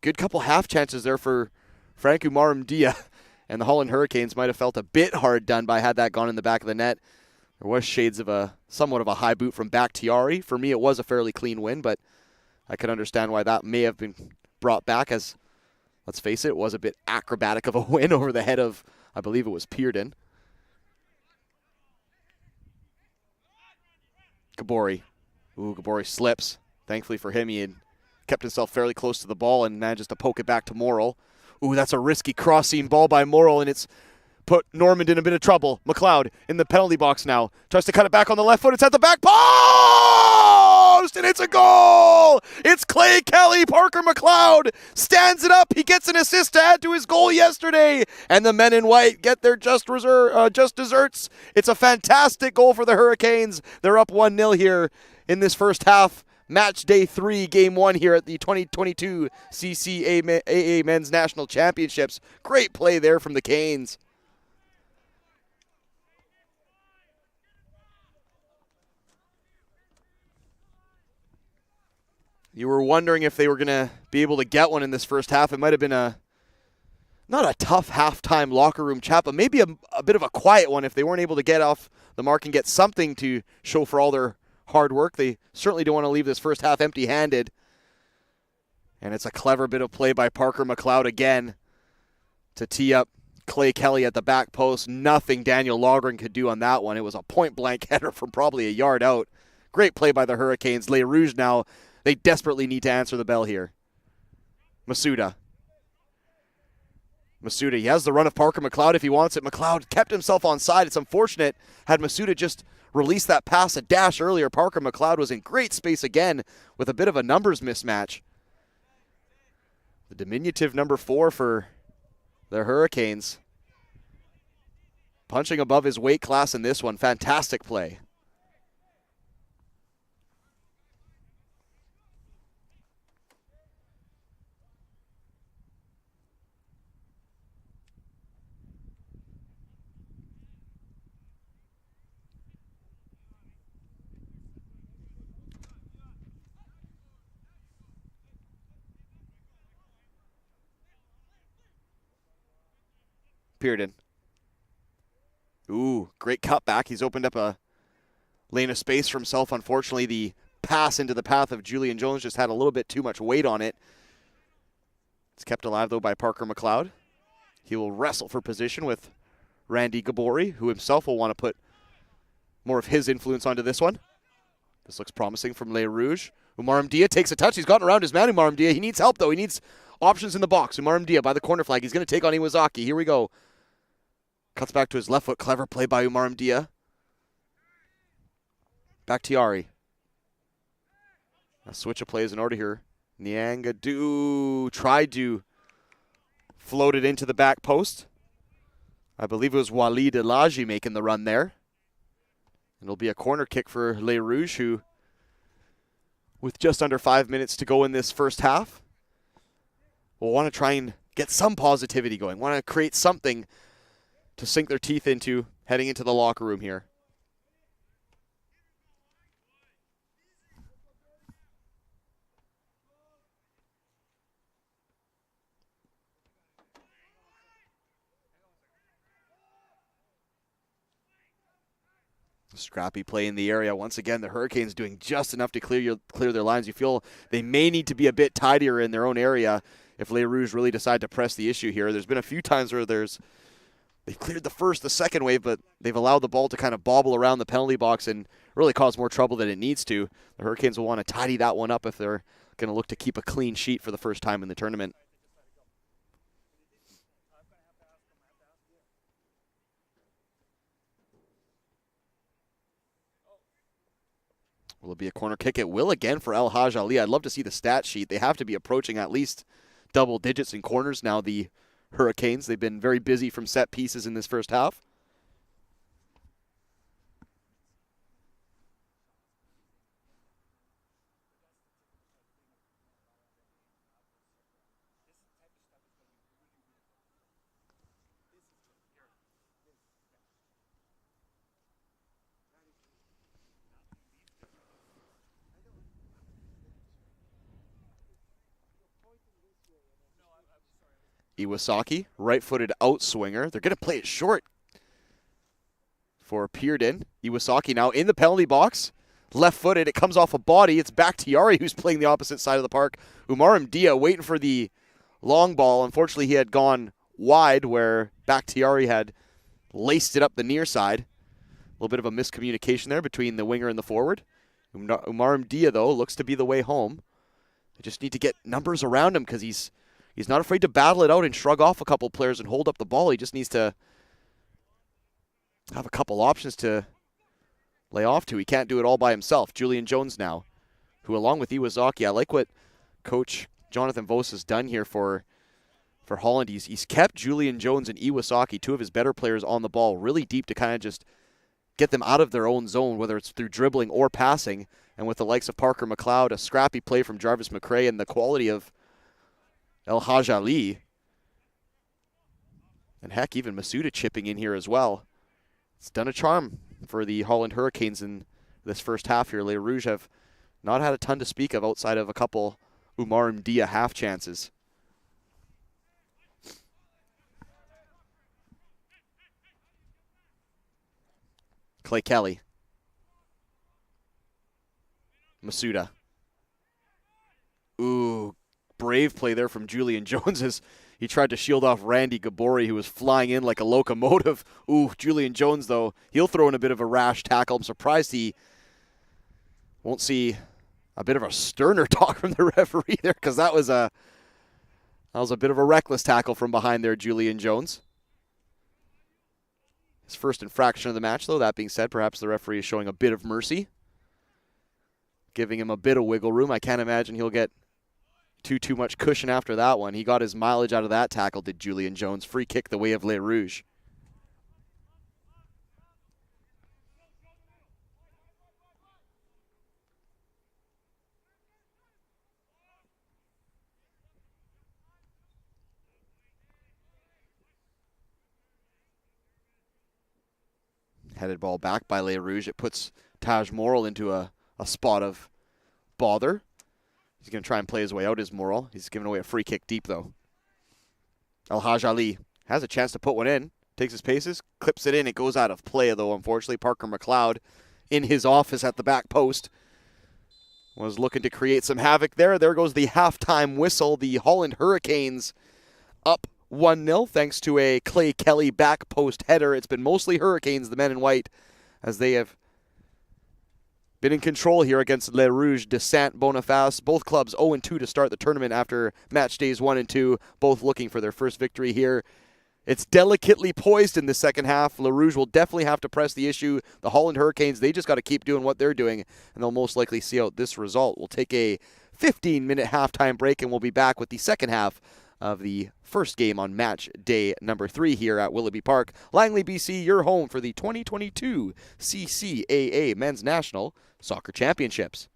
Good couple half chances there for Frank Umar Mdia. And the Holland Hurricanes might have felt a bit hard done by had that gone in the back of the net. There was shades of somewhat of a high boot from Bakhtiari. For me, it was a fairly clean win, but I could understand why that may have been brought back as, let's face it was a bit acrobatic of a win over the head of, I believe it was Pearden. Gabori. Ooh, Gabori slips. Thankfully for him, he had kept himself fairly close to the ball and manages to poke it back to Morrill. Ooh, that's a risky cross-seam ball by Morrill, and it's put Normand in a bit of trouble. McLeod in the penalty box now. Tries to cut it back on the left foot. It's at the back post, and it's a goal! It's Clay Kelly. Parker McLeod stands it up. He gets an assist to add to his goal yesterday, and the men in white get their just desserts. It's a fantastic goal for the Hurricanes. They're up 1-0 here in this first half. Match day 3, game 1 here at the 2022 CCAA Men's National Championships. Great play there from the Canes. You were wondering if they were going to be able to get one in this first half. It might have been not a tough halftime locker room chat, but maybe a bit of a quiet one if they weren't able to get off the mark and get something to show for all their hard work. They certainly don't want to leave this first half empty-handed. And it's a clever bit of play by Parker McLeod again to tee up Clay Kelly at the back post. Nothing Daniel Logren could do on that one. It was a point-blank header from probably a yard out. Great play by the Hurricanes. Les Rouges now, they desperately need to answer the bell here. Masuda, he has the run of Parker McLeod if he wants it. McLeod kept himself on side. It's unfortunate. Had Masuda just released that pass a dash earlier, Parker McLeod was in great space again with a bit of a numbers mismatch. The diminutive number 4 for the Hurricanes. Punching above his weight class in this one. Fantastic play. Pearden. Ooh, great cutback. He's opened up a lane of space for himself. Unfortunately, the pass into the path of Julian Jones just had a little bit too much weight on it. It's kept alive, though, by Parker McLeod. He will wrestle for position with Randy Gabori, who himself will want to put more of his influence onto this one. This looks promising from Les Rouges. Umar Mdia takes a touch. He's gotten around his man, Umar Mdia. He needs help, though. He needs options in the box. Umar Mdia by the corner flag. He's going to take on Iwasaki. Here we go. Cuts back to his left foot. Clever play by Umar Mdia. Bakhtiari. A switch of plays in order here. Nyangadu tried to float it into the back post. I believe it was Walid Elaji making the run there. It'll be a corner kick for Les Rouges, who, with just under 5 minutes to go in this first half, will want to try and get some positivity going. Want to create something to sink their teeth into heading into the locker room here. Scrappy play in the area. Once again, the Hurricanes doing just enough to clear their lines. You feel they may need to be a bit tidier in their own area if Les Rouges really decide to press the issue here. There's been a few times where they've cleared the first, the second wave, but they've allowed the ball to kind of bobble around the penalty box and really cause more trouble than it needs to. The Hurricanes will want to tidy that one up if they're going to look to keep a clean sheet for the first time in the tournament. Will it be a corner kick? It will again for El Haj Ali. I'd love to see the stat sheet. They have to be approaching at least double digits in corners now, the Hurricanes. They've been very busy from set pieces in this first half. Iwasaki, right-footed outswinger. They're going to play it short for Pearden. Iwasaki now in the penalty box. Left-footed. It comes off a body. It's Bakhtiari who's playing the opposite side of the park. Umar Mdia waiting for the long ball. Unfortunately, he had gone wide where Bakhtiari had laced it up the near side. A little bit of a miscommunication there between the winger and the forward. Umar Mdia, though, looks to be the way home. They just need to get numbers around him because he's not afraid to battle it out and shrug off a couple players and hold up the ball. He just needs to have a couple options to lay off to. He can't do it all by himself. Julian Jones now, who along with Iwasaki, I like what Coach Jonathan Vos has done here for Holland. He's kept Julian Jones and Iwasaki, two of his better players, on the ball really deep to kind of just get them out of their own zone, whether it's through dribbling or passing. And with the likes of Parker McLeod, a scrappy play from Jarvis McRae, and the quality of El Haj Ali, and heck, even Masuda chipping in here as well. It's done a charm for the Holland Hurricanes in this first half here. Les Rouges have not had a ton to speak of outside of a couple Umar Mdia half chances. Clay Kelly. Masuda. Ooh, brave play there from Julian Jones as he tried to shield off Randy Gabori, who was flying in like a locomotive. Ooh, Julian Jones, though, he'll throw in a bit of a rash tackle. I'm surprised he won't see a bit of a sterner talk from the referee there, because that was a bit of a reckless tackle from behind there, Julian Jones. His first infraction of the match, though. That being said, perhaps the referee is showing a bit of mercy, giving him a bit of wiggle room. I can't imagine he'll get too much cushion after that one. He got his mileage out of that tackle, did Julian Jones. Free kick the way of Les Rouges. Headed ball back by Les Rouges. It puts Taj Morrill into a spot of bother. He's going to try and play his way out as Morrill. He's giving away a free kick deep, though. El Haj Ali has a chance to put one in. Takes his paces, clips it in. It goes out of play, though, unfortunately. Parker McLeod in his office at the back post was looking to create some havoc there. There goes the halftime whistle. The Holland Hurricanes up 1-0 thanks to a Clay Kelly back post header. It's been mostly Hurricanes, the men in white, as they have been in control here against Les Rouges de Saint-Boniface. Both clubs 0-2 to start the tournament after match days 1 and 2, both looking for their first victory here. It's delicately poised in the second half. Les Rouges will definitely have to press the issue. The Holland Hurricanes, they just got to keep doing what they're doing, and they'll most likely see out this result. We'll take a 15-minute halftime break, and we'll be back with the second half of the first game on match day number 3 here at Willoughby Park. Langley, BC, your home for the 2022 CCAA Men's National Soccer Championships.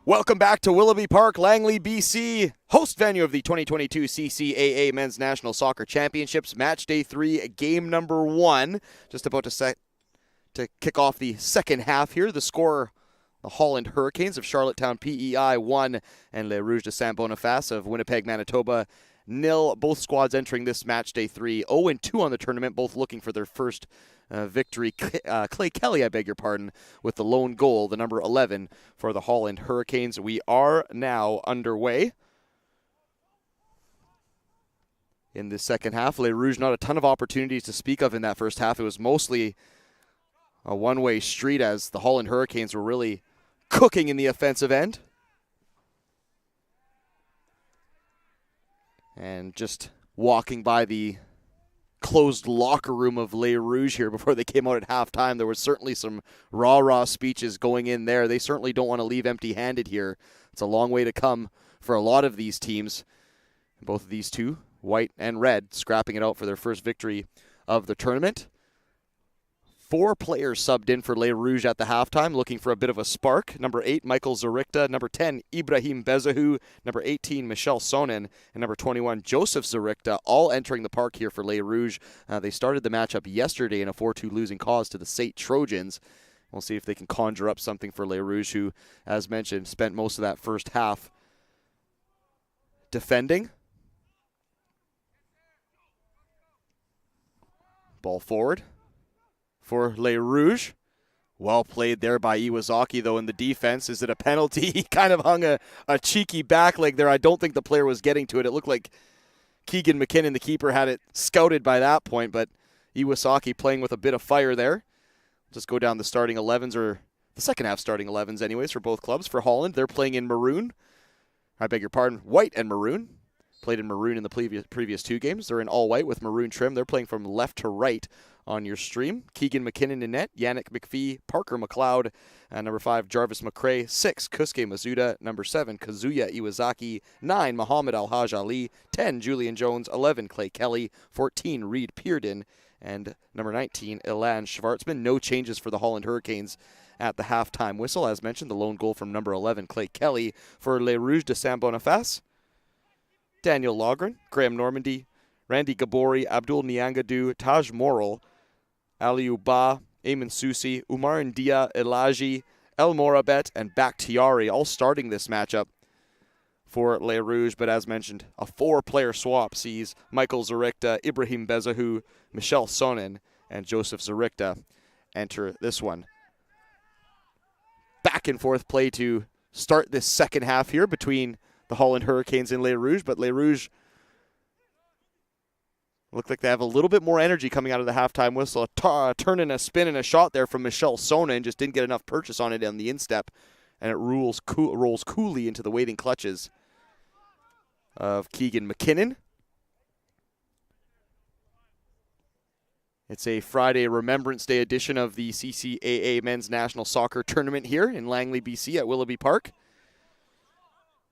Welcome back to Willoughby Park, Langley, BC, host venue of the 2022 CCAA Men's National Soccer Championships, Match Day 3, game number 1. Just about to kick off the second half here. The score, the Holland Hurricanes of Charlottetown PEI 1 and Les Rouges de Saint-Boniface of Winnipeg, Manitoba 0. Both squads entering this Match Day 3, 0-2 on the tournament, both looking for their first victory. Clay Kelly, I beg your pardon, with the lone goal, the number 11 for the Holland Hurricanes. We are now underway in the second half. Les Rouges, not a ton of opportunities to speak of in that first half. It was mostly a one-way street as the Holland Hurricanes were really cooking in the offensive end. And just walking by the closed locker room of Les Rouges here before they came out at halftime, there was certainly some rah-rah speeches going in there. They certainly don't want to leave empty-handed here. It's a long way to come for a lot of these teams. Both of these two, white and red, scrapping it out for their first victory of the tournament. 4 players subbed in for Les Rouges at the halftime, looking for a bit of a spark. Number 8, Michael Zarichta. Number 10, Ibrahim Bezahu. Number 18, Michel Sonnen. And number 21, Joseph Zarichta, all entering the park here for Les Rouges. They started the matchup yesterday in a 4-2 losing cause to the Saint Trojans. We'll see if they can conjure up something for Les Rouges, who, as mentioned, spent most of that first half defending. Ball forward for Les Rouges. Well played there by Iwazaki, though, in the defense. Is it a penalty? He kind of hung a cheeky back leg there. I don't think the player was getting to it. It looked like Keegan McKinnon, the keeper, had it scouted by that point, but Iwasaki playing with a bit of fire there. Just go down the starting 11s, or the second half starting 11s anyways, for both clubs. For Holland, they're playing in maroon. I beg your pardon, white and maroon. Played in maroon in the previous 2 games. They're in all white with maroon trim. They're playing from left to right on your stream. Keegan McKinnon in net, Yannick McPhee, Parker McLeod, number 5, Jarvis McRae, 6, Kusuke Mizuda, number 7, Kazuya Iwazaki, 9, Muhammad Al-Haj Ali, 10, Julian Jones, 11, Clay Kelly, 14, Reed Pearden, and number 19, Ilan Schwartzman. No changes for the Holland Hurricanes at the halftime whistle. As mentioned, the lone goal from number 11, Clay Kelly. For Les Rouges de Saint-Boniface, Daniel Logren, Graham Normandy, Randy Gabori, Abdul Niangadu, Taj Moral, Aliou Ba, Eamon Susi, Umar Ndia, Elaji, El Morabet, and Bakhtiari, all starting this matchup for Les Rouges. But as mentioned, a 4-player swap sees Michael Zarichta, Ibrahim Bezahu, Michel Sonnen, and Joseph Zarichta enter this one. Back and forth play to start this second half here between the Holland Hurricanes and Les Rouges, but Les Rouges look like they have a little bit more energy coming out of the halftime whistle. A turn and a spin and a shot there from Michel Sonnen, just didn't get enough purchase on it on the instep, and it rolls coolly into the waiting clutches of Keegan McKinnon. It's a Friday Remembrance Day edition of the CCAA Men's National Soccer Tournament here in Langley, BC at Willoughby Park.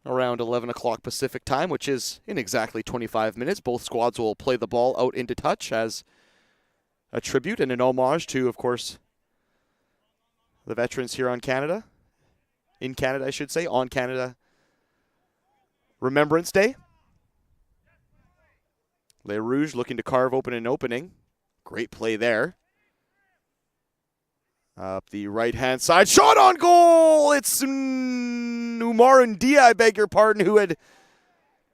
Around 11 o'clock Pacific time, which is in exactly 25 minutes. Both squads will play the ball out into touch as a tribute and an homage to, of course, the veterans here on Canada. In Canada, I should say, on Canada Remembrance Day. Les Rouges looking to carve open an opening. Great play there. Up the right-hand side. Shot on goal! It's Umar Ndia, I beg your pardon, who had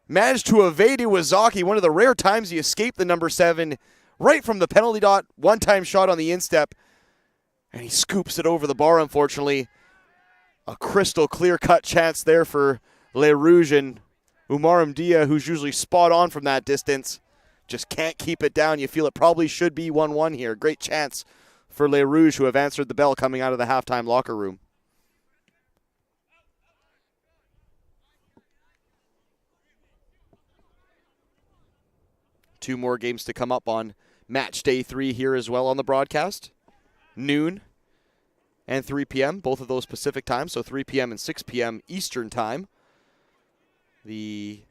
managed to evade Iwazaki. One of the rare times he escaped the number 7 right from the penalty dot. One-time shot on the instep. And he scoops it over the bar, unfortunately. A crystal clear-cut chance there for Les Rouges. And Umar Ndia, who's usually spot on from that distance, just can't keep it down. You feel it probably should be 1-1 here. Great chance for Les Rouges, who have answered the bell coming out of the halftime locker room. Two more games to come up on Match Day 3 here as well on the broadcast. Noon and 3 p.m., both of those Pacific time, so 3 p.m. and 6 p.m. Eastern time. The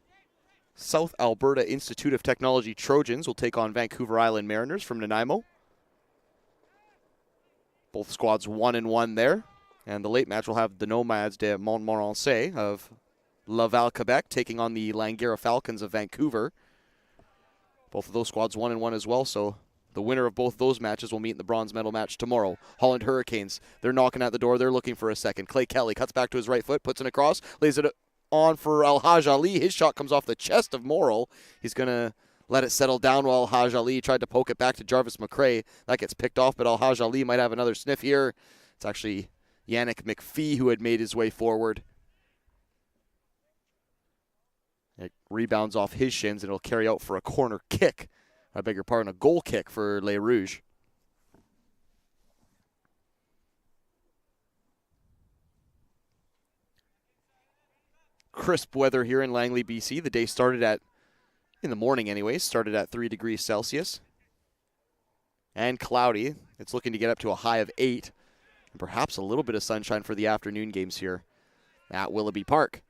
South Alberta Institute of Technology Trojans will take on Vancouver Island Mariners from Nanaimo. Both squads 1-1 there. And the late match will have the Nomads de Montmorency of Laval, Quebec, taking on the Langara Falcons of Vancouver. Both of those squads 1-1 as well, so the winner of both those matches will meet in the bronze medal match tomorrow. Holland Hurricanes, they're knocking at the door. They're looking for a second. Clay Kelly cuts back to his right foot, puts it across, lays it on for Al-Haj Ali. His shot comes off the chest of Morrill. He's going to let it settle down while Al-Haj Ali tried to poke it back to Jarvis McRae. That gets picked off, but Al-Haj Ali might have another sniff here. It's actually Yannick McPhee who had made his way forward. It rebounds off his shins, and it'll carry out for a corner kick. I beg your pardon, a goal kick for Les Rouges. Crisp weather here in Langley, BC. The day started in the morning anyways, started at 3 degrees Celsius. And cloudy. It's looking to get up to a high of 8. And perhaps a little bit of sunshine for the afternoon games here at Willoughby Park.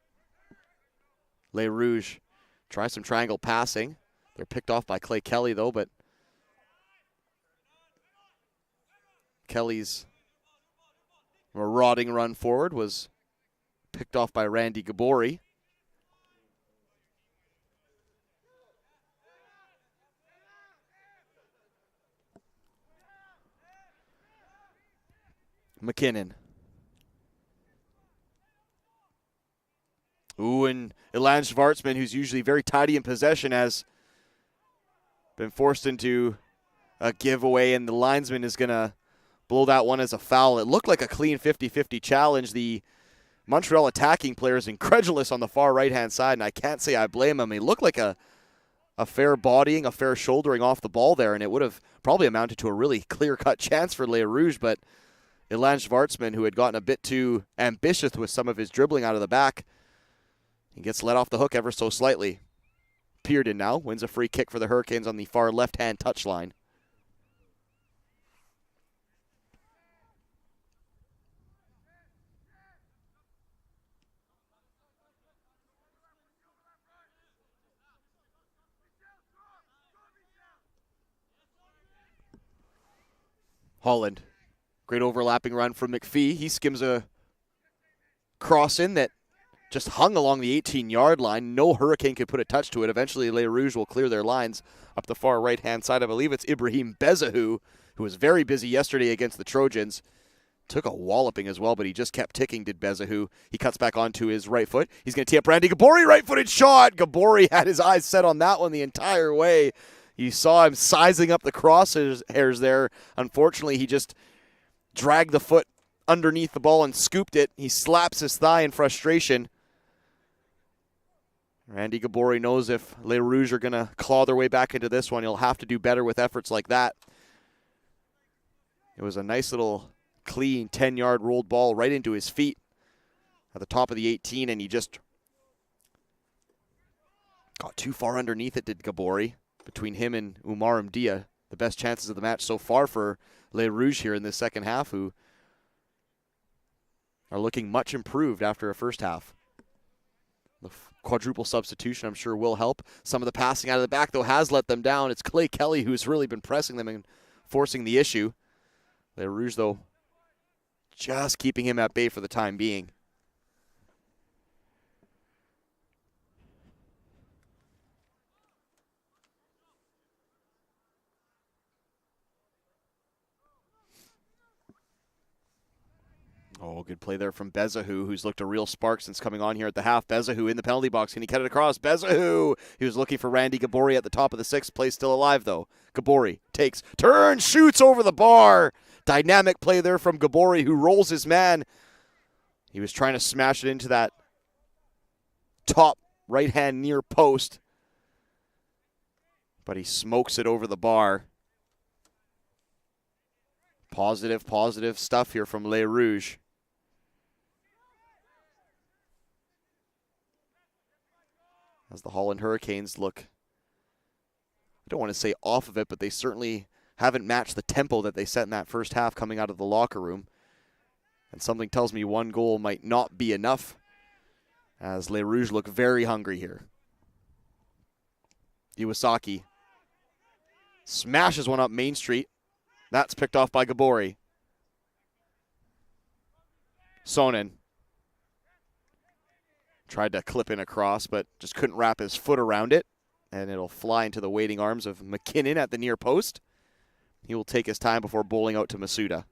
Les Rouges try some triangle passing. They're picked off by Clay Kelly, though, but Kelly's marauding run forward was picked off by Randy Gabori. McKinnon. Ooh, and Ilan Schwartzman, who's usually very tidy in possession, has been forced into a giveaway, and the linesman is going to blow that one as a foul. It looked like a clean 50-50 challenge. The Montreal attacking player is incredulous on the far right-hand side, and I can't say I blame him. He looked like a fair bodying, a fair shouldering off the ball there, and it would have probably amounted to a really clear-cut chance for Les Rouges, but Ilan Schwartzman, who had gotten a bit too ambitious with some of his dribbling out of the back, he gets let off the hook ever so slightly. Pearden now wins a free kick for the Hurricanes on the far left-hand touchline. Holland. Great overlapping run from McPhee. He skims a cross in that just hung along the 18-yard line. No Hurricane could put a touch to it. Eventually, Les Rouges will clear their lines up the far right-hand side. I believe it's Ibrahim Bezahu, who was very busy yesterday against the Trojans. Took a walloping as well, but he just kept ticking, did Bezahu. He cuts back onto his right foot. He's going to tee up Randy Gabori, right-footed shot. Gabori had his eyes set on that one the entire way. You saw him sizing up the crosshairs there. Unfortunately, he just dragged the foot underneath the ball and scooped it. He slaps his thigh in frustration. Randy Gabori knows if Les Rouges are going to claw their way back into this one, he'll have to do better with efforts like that. It was a nice little clean 10-yard rolled ball right into his feet at the top of the 18, and he just got too far underneath it, did Gabori. Between him and Umar Mdia, the best chances of the match so far for Les Rouges here in this second half, who are looking much improved after a first half. The quadruple substitution, I'm sure, will help. Some of the passing out of the back, though, has let them down. It's Clay Kelly who's really been pressing them and forcing the issue. Les Rouges, though, just keeping him at bay for the time being. Oh, good play there from Bezahu, who's looked a real spark since coming on here at the half. Bezahu in the penalty box. Can he cut it across? Bezahu! He was looking for Randy Gabori at the top of the sixth. Play still alive, though. Gabori takes, turns, shoots over the bar. Dynamic play there from Gabori, who rolls his man. He was trying to smash it into that top right-hand near post, but he smokes it over the bar. Positive stuff here from Les Rouges. As the Holland Hurricanes look, I don't want to say off of it, but they certainly haven't matched the tempo that they set in that first half coming out of the locker room. And something tells me one goal might not be enough, as Les Rouges look very hungry here. Iwasaki smashes one up Main Street. That's picked off by Gabori. Sonnen tried to clip in across, but just couldn't wrap his foot around it. And it'll fly into the waiting arms of McKinnon at the near post. He will take his time before bowling out to Masuda.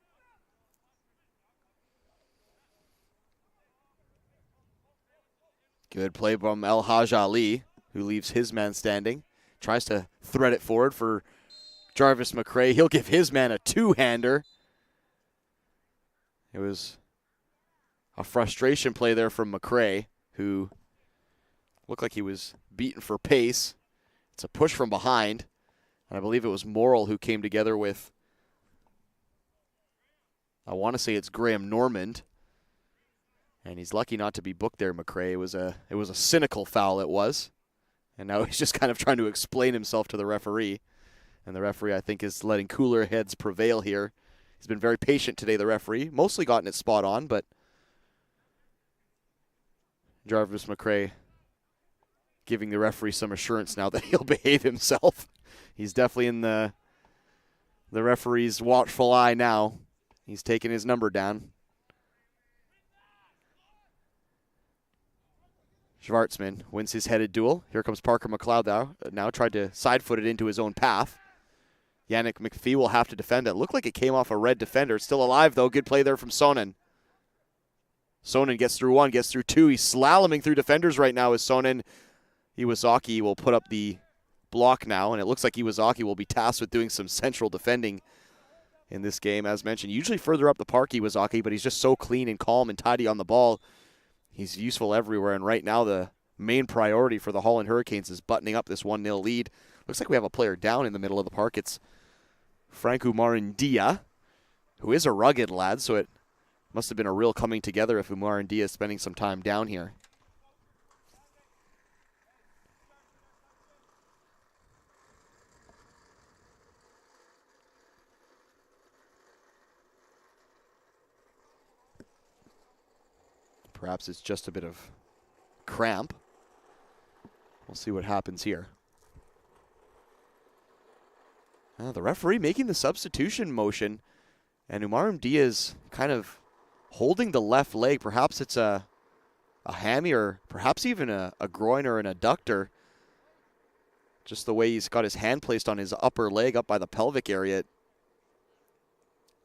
Good play from El Haj Ali, who leaves his man standing. Tries to thread it forward for Jarvis McRae. He'll give his man a two-hander. It was a frustration play there from McRae, who looked like he was beaten for pace. It's a push from behind. And I believe it was Morrill who came together with, I want to say it's Graham Normand. And he's lucky not to be booked there, McRae. It was a cynical foul, it was. And now he's just kind of trying to explain himself to the referee. And the referee, I think, is letting cooler heads prevail here. He's been very patient today, the referee. Mostly gotten it spot on, but Jarvis McRae giving the referee some assurance now that he'll behave himself. He's definitely in the referee's watchful eye now. He's taking his number down. Schwartzman wins his headed duel. Here comes Parker McLeod now tried to side-foot it into his own path. Yannick McPhee will have to defend it. Looked like it came off a red defender. It's still alive, though. Good play there from Sonnen. Sonnen gets through one, gets through two. He's slaloming through defenders right now as Sonnen. Iwasaki will put up the block now, and it looks like Iwasaki will be tasked with doing some central defending in this game. As mentioned, usually further up the park, Iwasaki, but he's just so clean and calm and tidy on the ball. He's useful everywhere, and right now the main priority for the Holland Hurricanes is buttoning up this 1-0 lead. Looks like we have a player down in the middle of the park. It's Franco Marandia, who is a rugged lad, so it must have been a real coming together if Marandia is spending some time down here. Perhaps it's just a bit of cramp. We'll see what happens here. The referee making the substitution motion, and Umarum Diaz kind of holding the left leg. Perhaps it's a hammy or perhaps even a groin or an adductor. Just the way he's got his hand placed on his upper leg up by the pelvic area. It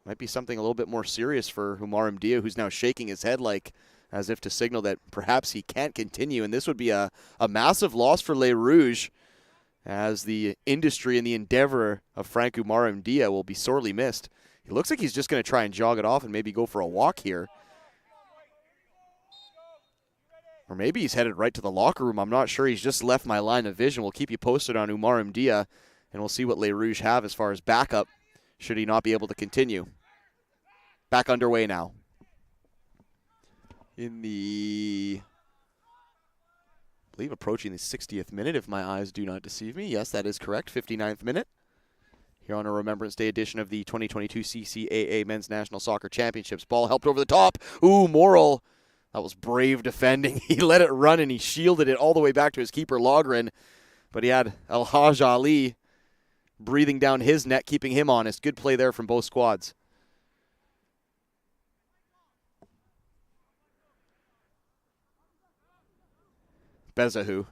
might be something a little bit more serious for Umarum Diaz, who's now shaking his head like as if to signal that perhaps he can't continue. And this would be a massive loss for Les Rouges, as the industry and the endeavor of Franco Marandia will be sorely missed. He looks like he's just going to try and jog it off and maybe go for a walk here. Or maybe he's headed right to the locker room. I'm not sure. He's just left my line of vision. We'll keep you posted on Umarum Dia, and we'll see what Les Rouges have as far as backup should he not be able to continue. Back underway now. In the, I believe, approaching the 60th minute, if my eyes do not deceive me. Yes, that is correct, 59th minute. Here on a Remembrance Day edition of the 2022 CCAA Men's National Soccer Championships. Ball helped over the top. Ooh, Morrill. That was brave defending. He let it run and he shielded it all the way back to his keeper, Logren. But he had El Haj Ali breathing down his net, keeping him honest. Good play there from both squads. Bezahu.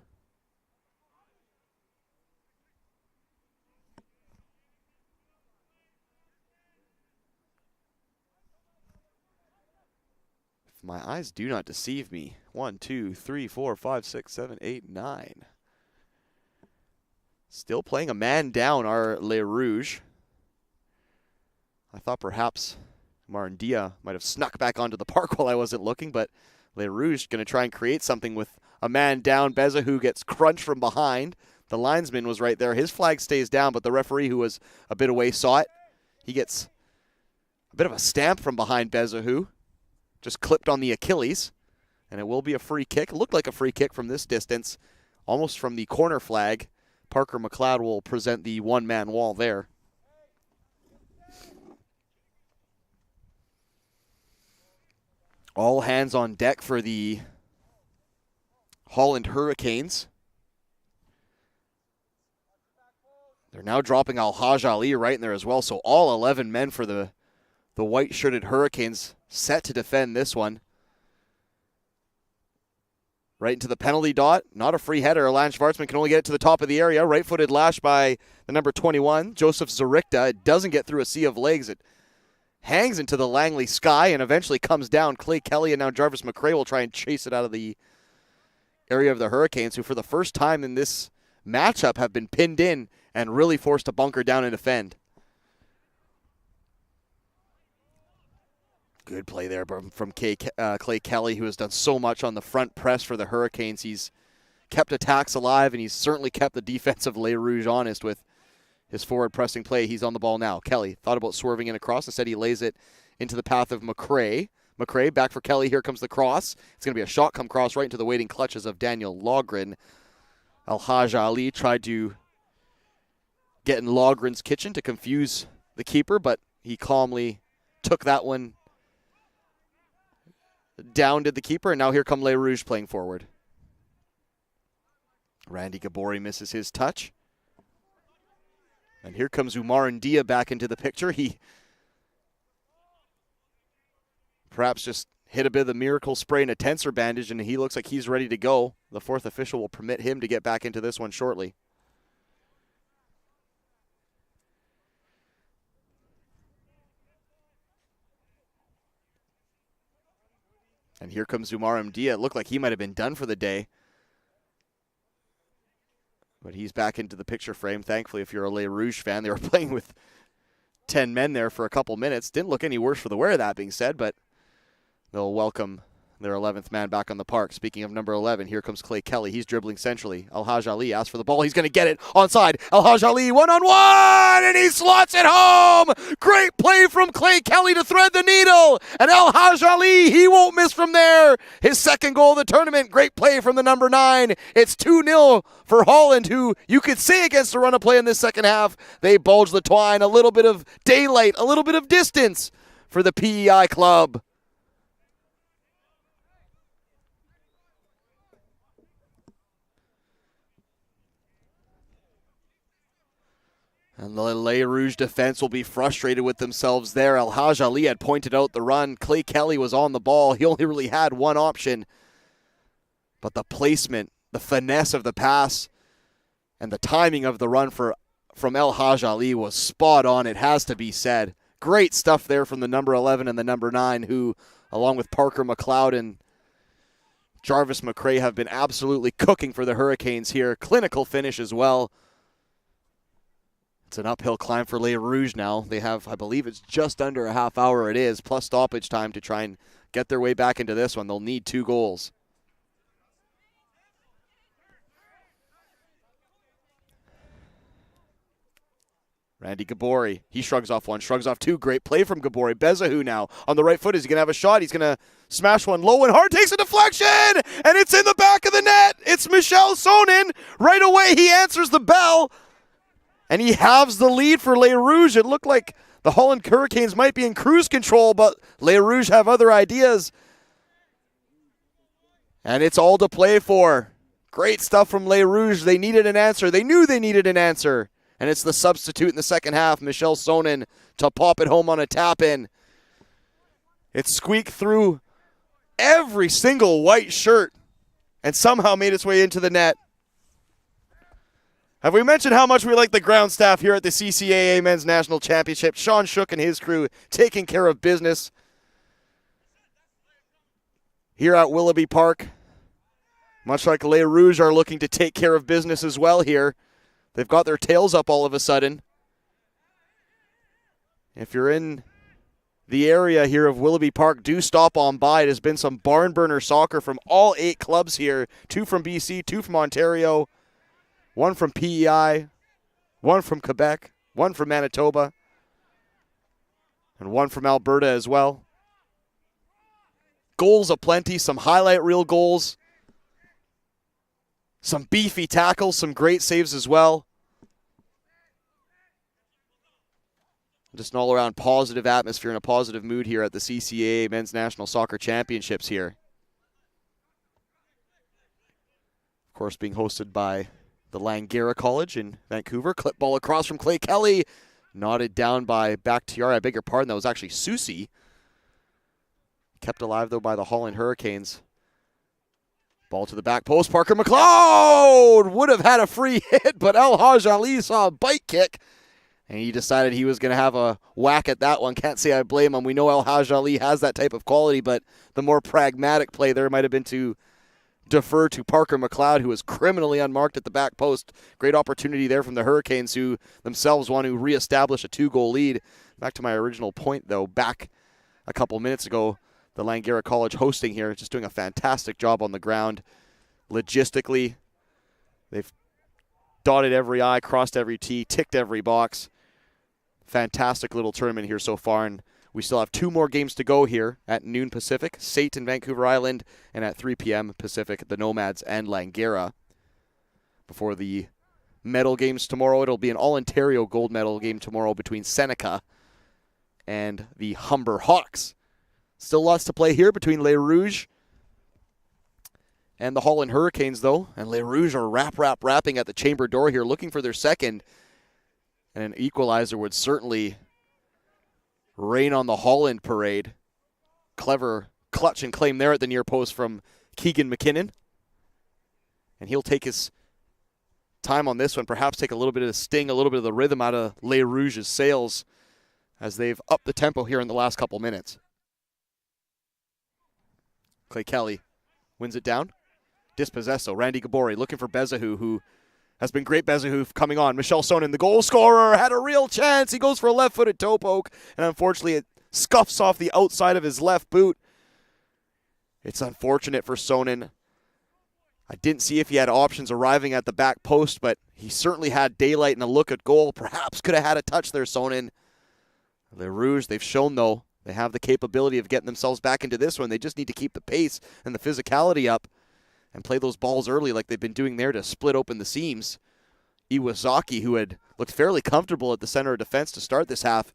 If my eyes do not deceive me, 1, 2, 3, 4, 5, 6, 7, 8, 9. Still playing a man down, our Les Rouges. I thought perhaps Marandia might have snuck back onto the park while I wasn't looking, but Les Rouges going to try and create something with a man down. Bezahu gets crunched from behind. The linesman was right there. His flag stays down, but the referee, who was a bit away, saw it. He gets a bit of a stamp from behind Bezahu. Just clipped on the Achilles, and it will be a free kick. It looked like a free kick from this distance, almost from the corner flag. Parker McLeod will present the one-man wall there. All hands on deck for the Holland Hurricanes. They're now dropping Al Haj Ali right in there as well, so all 11 men for the white-shirted Hurricanes set to defend this one. Right into the penalty dot. Not a free header. Alon Schwartzman can only get it to the top of the area. Right-footed lash by the number 21, Joseph Zarichta. It doesn't get through a sea of legs. It hangs into the Langley sky and eventually comes down. Clay Kelly and now Jarvis McRae will try and chase it out of the area of the Hurricanes, who for the first time in this matchup have been pinned in and really forced to bunker down and defend. Good play there from Clay Kelly, who has done so much on the front press for the Hurricanes. He's kept attacks alive, and he's certainly kept the defense of Les Rouges honest with his forward pressing play. He's on the ball now. Kelly thought about swerving in across. Instead, he lays it into the path of McRae. McRae back for Kelly. Here comes the cross. It's going to be a shot come cross right into the waiting clutches of Daniel Logren. Alhaj Ali tried to get in Logren's kitchen to confuse the keeper, but he calmly took that one down, did the keeper, and now here come Les Rouges playing forward. Randy Gabori misses his touch. And here comes Umar Ndia back into the picture. He perhaps just hit a bit of the miracle spray and a tensor bandage, and he looks like he's ready to go. The fourth official will permit him to get back into this one shortly. And here comes Umar Mdia. It looked like he might have been done for the day. But he's back into the picture frame. Thankfully, if you're a Les Rouges fan, they were playing with 10 men there for a couple minutes. Didn't look any worse for the wear, that being said, but they'll welcome their 11th man back on the park. Speaking of number 11, here comes Clay Kelly. He's dribbling centrally. Alhaj Ali asks for the ball. He's going to get it onside. Alhaj Ali one-on-one, and he slots it home. Great play from Clay Kelly to thread the needle. And Alhaj Ali, he won't miss from there. His second goal of the tournament. Great play from the number 9. It's 2-0 for Holland, who you could say against the run of play in this second half. They bulge the twine. A little bit of daylight, a little bit of distance for the PEI club. And the Les Rouges defense will be frustrated with themselves there. Alhaj Ali had pointed out the run. Clay Kelly was on the ball. He only really had one option. But the placement, the finesse of the pass, and the timing of the run from Alhaj Ali was spot on, it has to be said. Great stuff there from the number 11 and the number 9, who, along with Parker McLeod and Jarvis McRae, have been absolutely cooking for the Hurricanes here. Clinical finish as well. It's an uphill climb for Les Rouges now. They have, I believe it's just under a half hour it is, plus stoppage time to try and get their way back into this one. They'll need 2 goals. Randy Gabori, he shrugs off one, shrugs off 2. Great play from Gabori. Bezahu now on the right foot. Is he going to have a shot? He's going to smash one low and hard. Takes a deflection, and it's in the back of the net. It's Michel Sonin. Right away, he answers the bell. And he halves the lead for Les Rouges. It looked like the Holland Hurricanes might be in cruise control, but Les Rouges have other ideas. And it's all to play for. Great stuff from Les Rouges. They needed an answer. They knew they needed an answer. And it's the substitute in the second half, Michel Sonin, to pop it home on a tap-in. It squeaked through every single white shirt and somehow made its way into the net. Have we mentioned how much we like the ground staff here at the CCAA Men's National Championship? Sean Shook and his crew taking care of business here at Willoughby Park. Much like Les Rouges are looking to take care of business as well here. They've got their tails up all of a sudden. If you're in the area here of Willoughby Park, do stop on by. It has been some barn burner soccer from all 8 clubs here. 2 from BC, 2 from Ontario. 1 from PEI, 1 from Quebec, 1 from Manitoba, and 1 from Alberta as well. Goals aplenty, some highlight reel goals, some beefy tackles, some great saves as well. Just an all-around positive atmosphere and a positive mood here at the CCAA Men's National Soccer Championships here. Of course, being hosted by the Langara College in Vancouver. Clip ball across from Clay Kelly. Knotted down by Bakhtiari. I beg your pardon, that was actually Susi. Kept alive, though, by the Holland Hurricanes. Ball to the back post. Parker McLeod would have had a free hit, but El Haj Ali saw a bite kick, and he decided he was going to have a whack at that one. Can't say I blame him. We know El Haj Ali has that type of quality, but the more pragmatic play there might have been to defer to Parker McLeod, who was criminally unmarked at the back post. Great opportunity there from the Hurricanes, who themselves want to reestablish a 2-goal lead. Back to my original point, though, back a couple minutes ago, the Langara College hosting here, just doing a fantastic job on the ground. Logistically, they've dotted every I, crossed every T, ticked every box. Fantastic little tournament here so far, and we still have 2 more games to go here at noon Pacific, Sate in Vancouver Island, and at 3 p.m. Pacific, the Nomads and Langara. Before the medal games tomorrow, it'll be an All-Ontario gold medal game tomorrow between Seneca and the Humber Hawks. Still lots to play here between Les Rouges and the Holland Hurricanes, though. And Les Rouges are rapping at the chamber door here, looking for their second. And an equalizer would certainly rain on the Holland parade. Clever clutch and claim there at the near post from Keegan McKinnon. And he'll take his time on this one, perhaps take a little bit of the sting, a little bit of the rhythm out of Les Rouges' sails as they've upped the tempo here in the last couple minutes. Clay Kelly wins it down. Dispossessed, Randy Gabori looking for Bezahu, who has been great. Bezahu coming on. Michel Sonnen, the goal scorer, had a real chance. He goes for a left-footed toe poke, and unfortunately it scuffs off the outside of his left boot. It's unfortunate for Sonnen. I didn't see if he had options arriving at the back post, but he certainly had daylight and a look at goal. Perhaps could have had a touch there, Sonnen. Les Rouges, they've shown, though, they have the capability of getting themselves back into this one. They just need to keep the pace and the physicality up and play those balls early like they've been doing there to split open the seams. Iwasaki, who had looked fairly comfortable at the center of defense to start this half,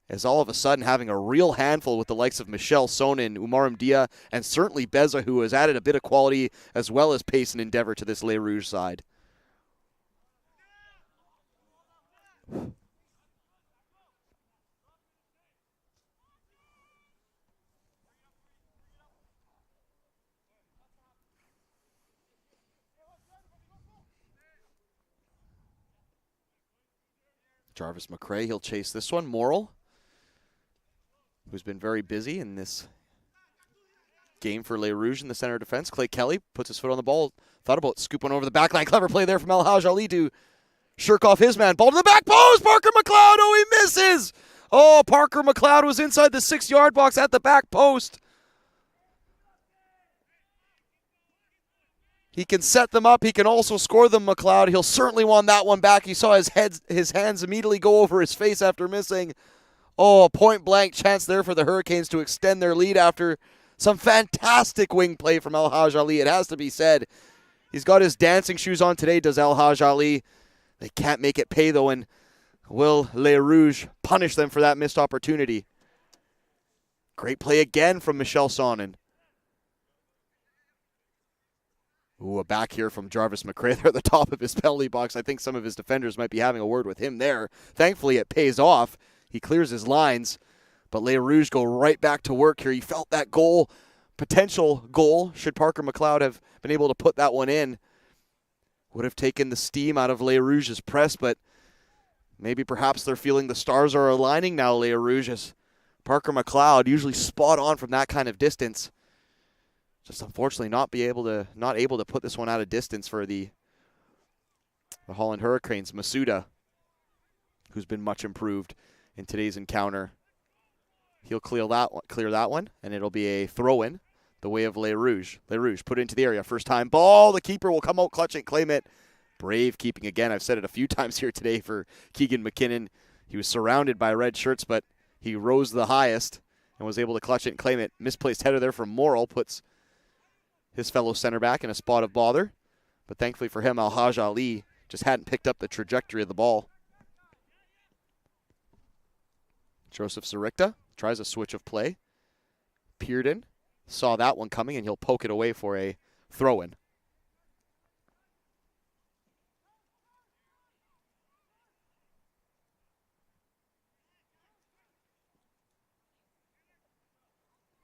is all of a sudden having a real handful with the likes of Michel Sonnen, Umarum Dia, and certainly Beza, who has added a bit of quality as well as pace and endeavor to this Les Rouges side. Jarvis McRae, he'll chase this one. Morrill, who's been very busy in this game for Les Rouges in the center of defense. Clay Kelly puts his foot on the ball. Thought about scooping over the back line. Clever play there from El Haj Ali to shirk off his man. Ball to the back post. Parker McLeod. Oh, he misses. Oh, Parker McLeod was inside the 6-yard box at the back post. He can set them up. He can also score them, McLeod. He'll certainly want that one back. He saw his hands immediately go over his face after missing. Oh, a point-blank chance there for the Hurricanes to extend their lead after some fantastic wing play from El Haj Ali. It has to be said. He's got his dancing shoes on today, does El Haj Ali. They can't make it pay, though, and will Les Rouges punish them for that missed opportunity? Great play again from Michel Sonnen. Ooh, a back here from Jarvis McRae there at the top of his penalty box. I think some of his defenders might be having a word with him there. Thankfully, it pays off. He clears his lines, but Les Rouges go right back to work here. He felt that goal, potential goal, should Parker McLeod have been able to put that one in. Would have taken the steam out of Les Rouges' press, but maybe perhaps they're feeling the stars are aligning now, Les Rouges. Parker McLeod, usually spot on from that kind of distance. Just unfortunately not able to put this one out of distance for the Holland Hurricanes. Masuda, who's been much improved in today's encounter. He'll clear that one, and it'll be a throw-in the way of Les Rouges. Les Rouges put it into the area. First time ball. The keeper will come out clutch and claim it. Brave keeping again. I've said it a few times here today for Keegan McKinnon. He was surrounded by red shirts, but he rose the highest and was able to clutch it and claim it. Misplaced header there from Morrill puts his fellow center back in a spot of bother. But thankfully for him, El Haj Ali just hadn't picked up the trajectory of the ball. Joseph Sarikta tries a switch of play. Pearden saw that one coming, and he'll poke it away for a throw-in.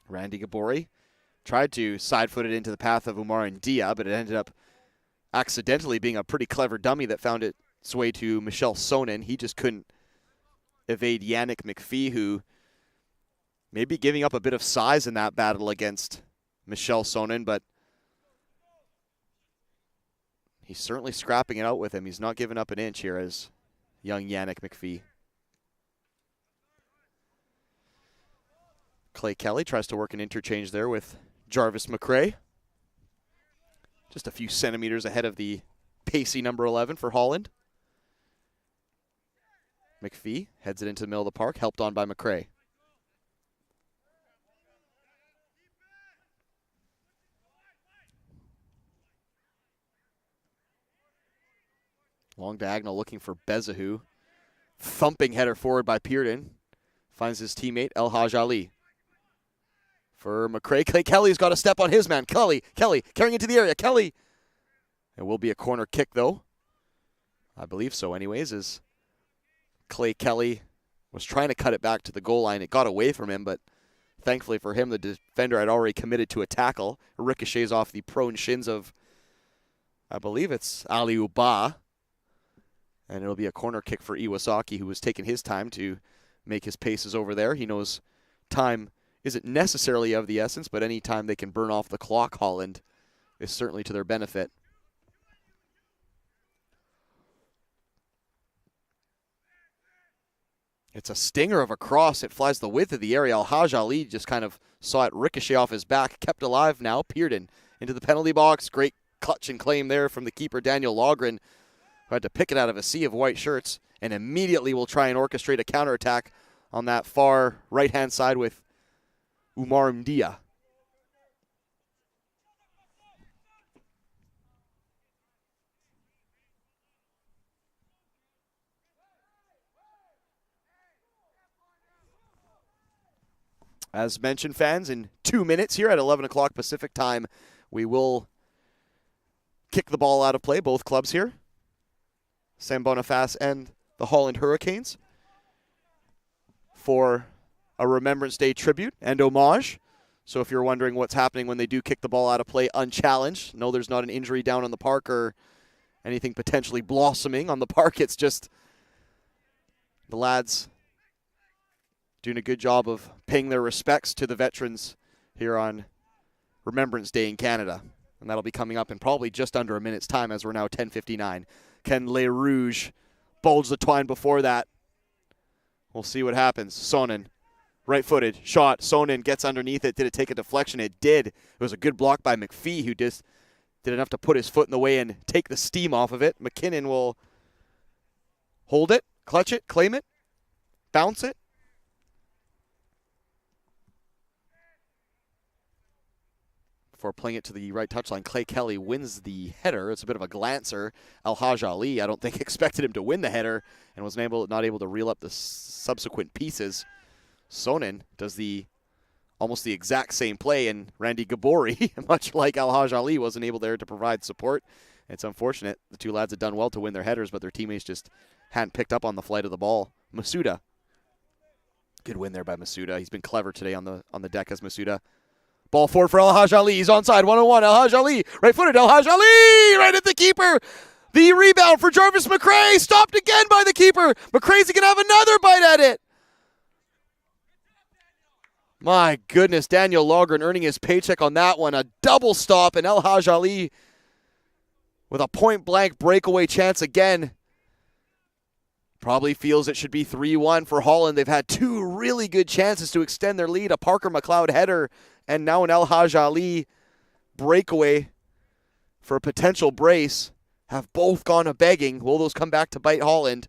Randy Gabori Tried to side-foot it into the path of Umar and Dia, but it ended up accidentally being a pretty clever dummy that found its way to Michel Sonnen. He just couldn't evade Yannick McPhee, who may be giving up a bit of size in that battle against Michel Sonnen, but he's certainly scrapping it out with him. He's not giving up an inch here as young Yannick McPhee. Clay Kelly tries to work an interchange there with Jarvis McRae. Just a few centimeters ahead of the pacey number 11 for Holland. McPhee heads it into the middle of the park, helped on by McRae. Long diagonal looking for Bezahu. Thumping header forward by Pearden. Finds his teammate El Haj Ali. For McRae, Clay Kelly's got a step on his man. Kelly carrying into the area. Kelly. It will be a corner kick, though. I believe so anyways, as Clay Kelly was trying to cut it back to the goal line. It got away from him, but thankfully for him, the defender had already committed to a tackle. It ricochets off the prone shins of, I believe it's Ali Uba. And it'll be a corner kick for Iwasaki, who was taking his time to make his paces over there. He knows time isn't necessarily of the essence, but any time they can burn off the clock, Holland, is certainly to their benefit. It's a stinger of a cross. It flies the width of the area. Al-Haj Ali just kind of saw it ricochet off his back. Kept alive now. Pearden into the penalty box. Great clutch and claim there from the keeper, Daniel Logren, who had to pick it out of a sea of white shirts, and immediately will try and orchestrate a counterattack on that far right-hand side with Umar Mdia. As mentioned, fans, in 2 minutes here at 11 o'clock Pacific time, we will kick the ball out of play, both clubs here, Saint-Boniface and the Holland Hurricanes, for a Remembrance Day tribute and homage. So if you're wondering what's happening when they do kick the ball out of play unchallenged, no, there's not an injury down on the park or anything potentially blossoming on the park. It's just the lads doing a good job of paying their respects to the veterans here on Remembrance Day in Canada. And that'll be coming up in probably just under a minute's time, as we're now 10:59. Can Les Rouges bulge the twine before that? We'll see what happens. Sonnen, right-footed, shot. Sonnen gets underneath it. Did it take a deflection? It did. It was a good block by McPhee, who just did enough to put his foot in the way and take the steam off of it. McKinnon will hold it, clutch it, claim it, bounce it. Before playing it to the right touchline, Clay Kelly wins the header. It's a bit of a glancer. Al-Haj Ali, I don't think, expected him to win the header and was not able to reel up the subsequent pieces. Sonnen does almost the exact same play, and Randy Gabori, much like Al-Haj Ali, wasn't able there to provide support. It's unfortunate. The two lads had done well to win their headers, but their teammates just hadn't picked up on the flight of the ball. Masuda. Good win there by Masuda. He's been clever today on the deck as Masuda. Ball forward for El-Haj Ali. He's onside. 1-on-1. El-Haj Ali. Right-footed. El-Haj Ali. Right at the keeper. The rebound for Jarvis McRae. Stopped again by the keeper. McRae's going to have another bite at it. My goodness. Daniel Logren earning his paycheck on that one. A double stop. And El-Haj Ali with a point-blank breakaway chance again. Probably feels it should be 3-1 for Holland. They've had two really good chances to extend their lead. A Parker McLeod header and now an El-Haj Ali breakaway for a potential brace. Have both gone a begging. Will those come back to bite Holland?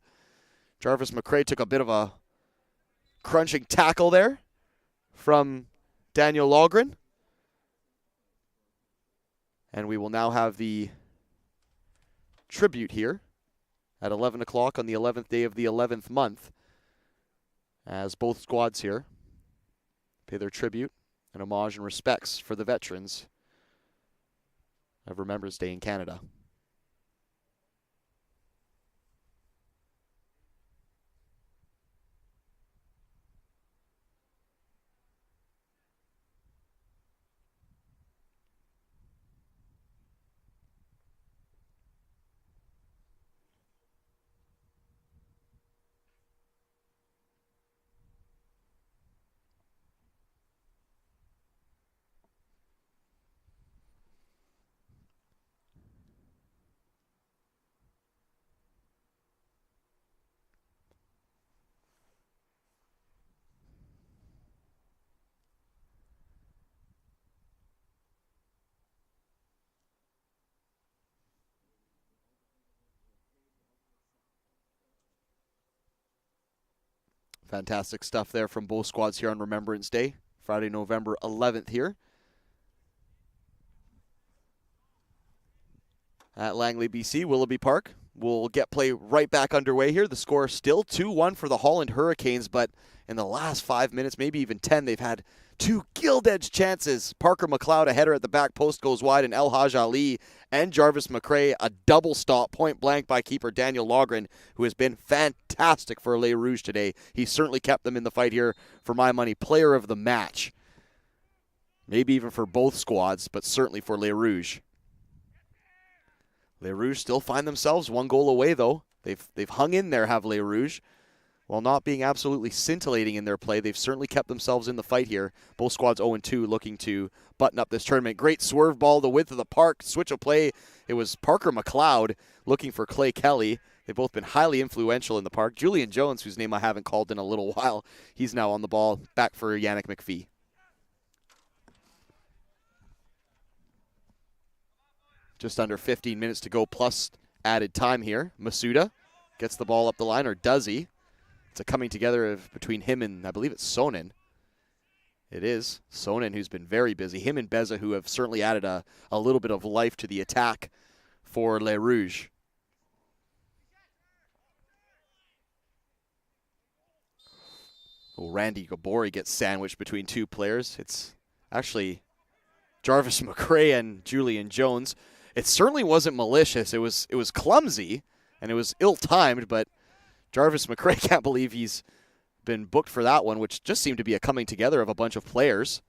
Jarvis McRae took a bit of a crunching tackle there from Daniel Logren. And we will now have the tribute here at 11 o'clock on the 11th day of the 11th month, as both squads here pay their tribute and homage and respects for the veterans of Remembrance Day in Canada. Fantastic stuff there from both squads here on Remembrance Day, Friday, November 11th here at Langley, BC, Willoughby Park. We'll get play right back underway here. The score still 2-1 for the Holland Hurricanes, but in the last 5 minutes, maybe even 10, they've had two gilt-edged chances. Parker McLeod, a header at the back post, goes wide, and El Haj Ali and Jarvis McCrae, a double stop point blank by keeper Daniel Logren, who has been fantastic for Les Rouges today. He certainly kept them in the fight here, for my money, player of the match. Maybe even for both squads, but certainly for Les Rouges. Les Rouges still find themselves one goal away, though. They've hung in there, have Les Rouges. While not being absolutely scintillating in their play, they've certainly kept themselves in the fight here. Both squads 0-2 looking to button up this tournament. Great swerve ball, the width of the park, switch of play. It was Parker McLeod looking for Clay Kelly. They've both been highly influential in the park. Julian Jones, whose name I haven't called in a little while, he's now on the ball, back for Yannick McPhee. Just under 15 minutes to go plus added time here. Masuda gets the ball up the line, or does he? It's a coming together between him and, I believe it's Sonnen. It is Sonnen, who's been very busy. Him and Beza, who have certainly added a little bit of life to the attack for Les Rouges. Randy Gabori gets sandwiched between two players. It's actually Jarvis McCrae and Julian Jones. It certainly wasn't malicious. It was clumsy, and it was ill-timed, but Jarvis McCrae can't believe he's been booked for that one, which just seemed to be a coming together of a bunch of players.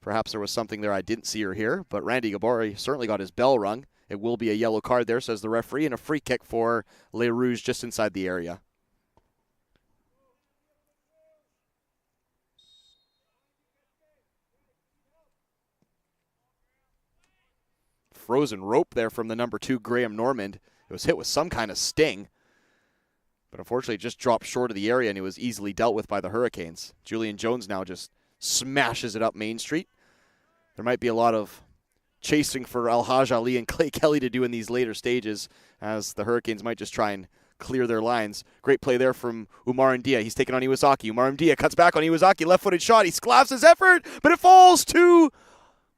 Perhaps there was something there I didn't see or hear, but Randy Gabori certainly got his bell rung. It will be a yellow card there, says the referee, and a free kick for Les Rouges just inside the area. Frozen rope there from the number 2, Graham Normand. It was hit with some kind of sting, but unfortunately it just dropped short of the area, and it was easily dealt with by the Hurricanes. Julian Jones now just smashes it up Main Street. There might be a lot of chasing for El Haj Ali and Clay Kelly to do in these later stages, as the Hurricanes might just try and clear their lines. Great play there from Umar Ndia. He's taken on Iwasaki. Umar Ndia cuts back on Iwasaki. Left-footed shot. He sclaps his effort, but it falls to,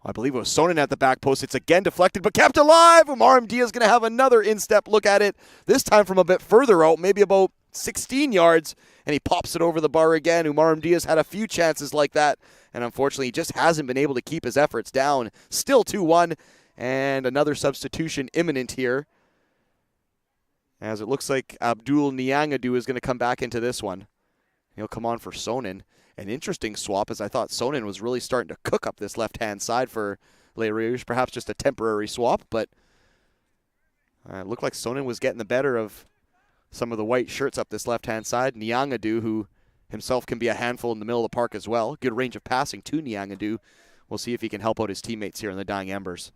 I believe it was Sonnen at the back post. It's again deflected, but kept alive. Umar Mdia is going to have another instep look at it, this time from a bit further out, maybe about 16 yards, and he pops it over the bar again. Umar Mdia's had a few chances like that, and unfortunately he just hasn't been able to keep his efforts down. Still 2-1, and another substitution imminent here, as it looks like Abdul Niangadu is going to come back into this one. He'll come on for Sonnen. An interesting swap, as I thought Sonnen was really starting to cook up this left-hand side for Les Rouges. Perhaps just a temporary swap, but it looked like Sonnen was getting the better of some of the white shirts up this left-hand side. Niangadu, who himself can be a handful in the middle of the park as well. Good range of passing to Niangadu. We'll see if he can help out his teammates here in the dying embers.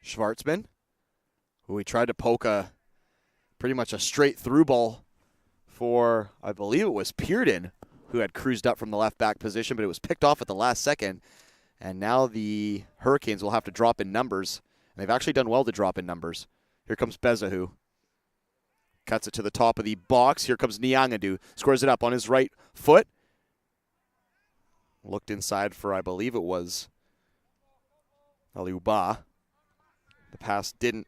Schwartzman, who he tried to poke pretty much a straight through ball for, I believe it was Pearden, who had cruised up from the left back position, but it was picked off at the last second. And now the Hurricanes will have to drop in numbers. And they've actually done well to drop in numbers. Here comes Bezahu. Cuts it to the top of the box. Here comes Niangadu. Squares it up on his right foot. Looked inside for, I believe it was Aliuba. The pass didn't,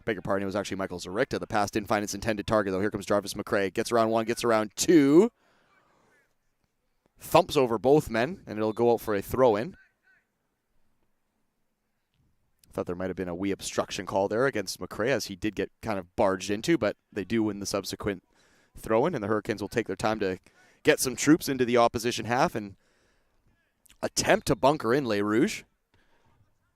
beg your pardon, it was actually Michael Zarikta. The pass didn't find its intended target, though. Here comes Jarvis McCrae. Gets around one, gets around two. Thumps over both men, and it'll go out for a throw-in. Thought there might have been a wee obstruction call there against McCrae, as he did get kind of barged into, but they do win the subsequent throw-in, and the Hurricanes will take their time to get some troops into the opposition half and attempt to bunker in Les Rouges.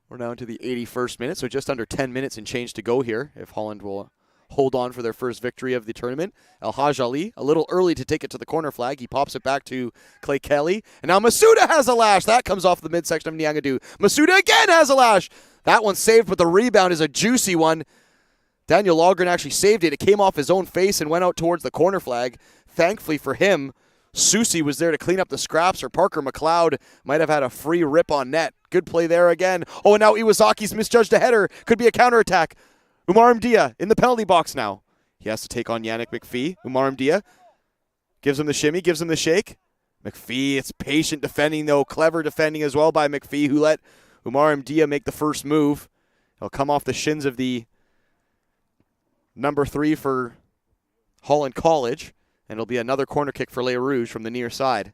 We're now into the 81st minute, so just under 10 minutes and change to go here if Holland will hold on for their first victory of the tournament. El-Haj Ali, a little early to take it to the corner flag. He pops it back to Clay Kelly. And now Masuda has a lash. That comes off the midsection of Niangadu. Masuda again has a lash. That one's saved, but the rebound is a juicy one. Daniel Logren actually saved it. It came off his own face and went out towards the corner flag. Thankfully for him, Susi was there to clean up the scraps, or Parker McLeod might have had a free rip on net. Good play there again. Oh, and now Iwasaki's misjudged a header. Could be a counterattack. Umar Mdia in the penalty box now. He has to take on Yannick McPhee. Umar Mdia gives him the shimmy, gives him the shake. McPhee, it's patient defending though. Clever defending as well by McPhee, who let Umar Mdia make the first move. He'll come off the shins of the number 3 for Holland College, and it'll be another corner kick for Les Rouges from the near side.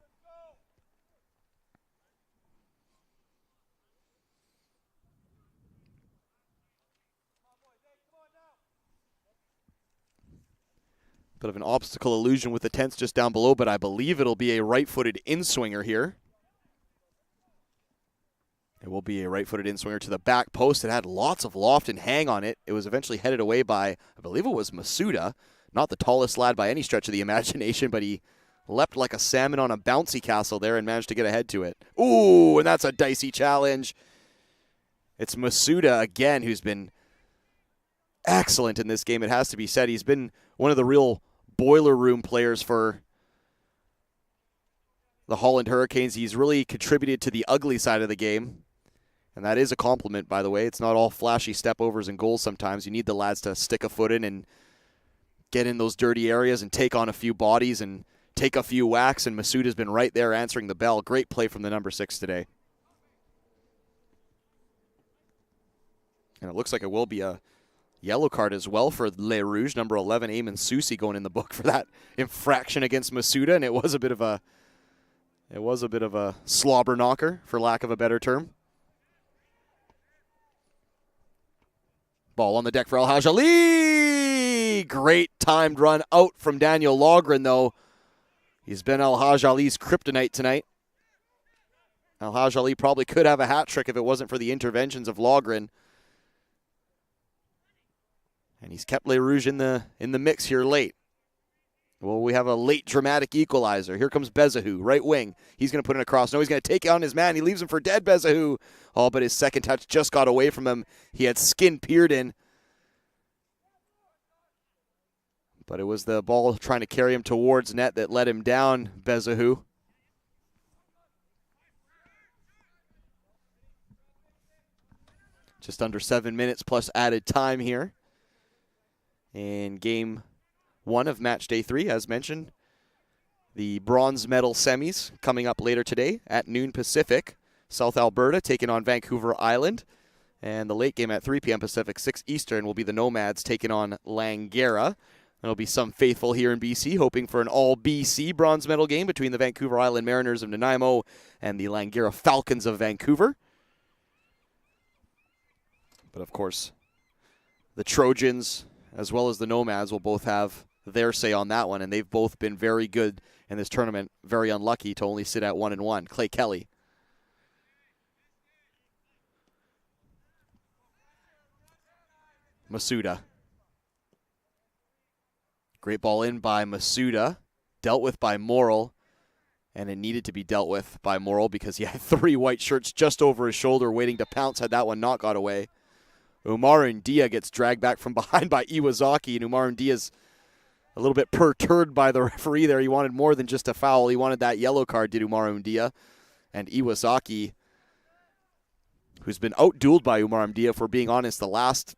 Bit of an obstacle illusion with the tents just down below, but I believe it'll be a right-footed in-swinger here. It will be a right-footed in-swinger to the back post. It had lots of loft and hang on it. It was eventually headed away by, I believe it was Masuda. Not the tallest lad by any stretch of the imagination, but he leapt like a salmon on a bouncy castle there and managed to get ahead to it. Ooh, and that's a dicey challenge. It's Masuda again, who's been excellent in this game, it has to be said. He's been one of the real boiler room players for the Holland Hurricanes. He's really contributed to the ugly side of the game. And that is a compliment, by the way. It's not all flashy step-overs and goals sometimes. You need the lads to stick a foot in and get in those dirty areas and take on a few bodies and take a few whacks, and Masuda's been right there answering the bell. Great play from the number 6 today. And it looks like it will be a yellow card as well for Les Rouges. Number 11, Eamon Susi, going in the book for that infraction against Masuda, and it was a bit of a slobber knocker, for lack of a better term. Ball on the deck for El-Haj Ali. Great timed run out from Daniel Logren, though. He's been El-Haj Ali's kryptonite tonight. El-Haj Ali probably could have a hat trick if it wasn't for the interventions of Logren. And he's kept Les Rouges in the mix here late. Well, we have a late dramatic equalizer. Here comes Bezahu, right wing. He's going to put it across. No, he's going to take on his man. He leaves him for dead, Bezahu. Oh, but his second touch just got away from him. He had skin peered in. But it was the ball trying to carry him towards net that let him down, Bezahu. Just under 7 minutes plus added time here in game 1 of match day 3, as mentioned. The bronze medal semis coming up later today at noon Pacific. South Alberta taking on Vancouver Island. And the late game at 3 p.m. Pacific, 6 Eastern, will be the Nomads taking on Langara. There'll be some faithful here in BC hoping for an all-BC bronze medal game between the Vancouver Island Mariners of Nanaimo and the Langara Falcons of Vancouver. But of course, the Trojans as well as the Nomads will both have their say on that one, and they've both been very good in this tournament. Very unlucky to only sit at 1-1. Clay Kelly. Masuda. Great ball in by Masuda. Dealt with by Morrill. And it needed to be dealt with by Morrill because he had 3 white shirts just over his shoulder waiting to pounce had that one not got away. Umar Ndia gets dragged back from behind by Iwazaki, and Umar Ndia's a little bit perturbed by the referee there. He wanted more than just a foul. He wanted that yellow card, did Umar Ndia. And Iwazaki, who's been out-dueled by Umar Ndia, if we're being honest, the last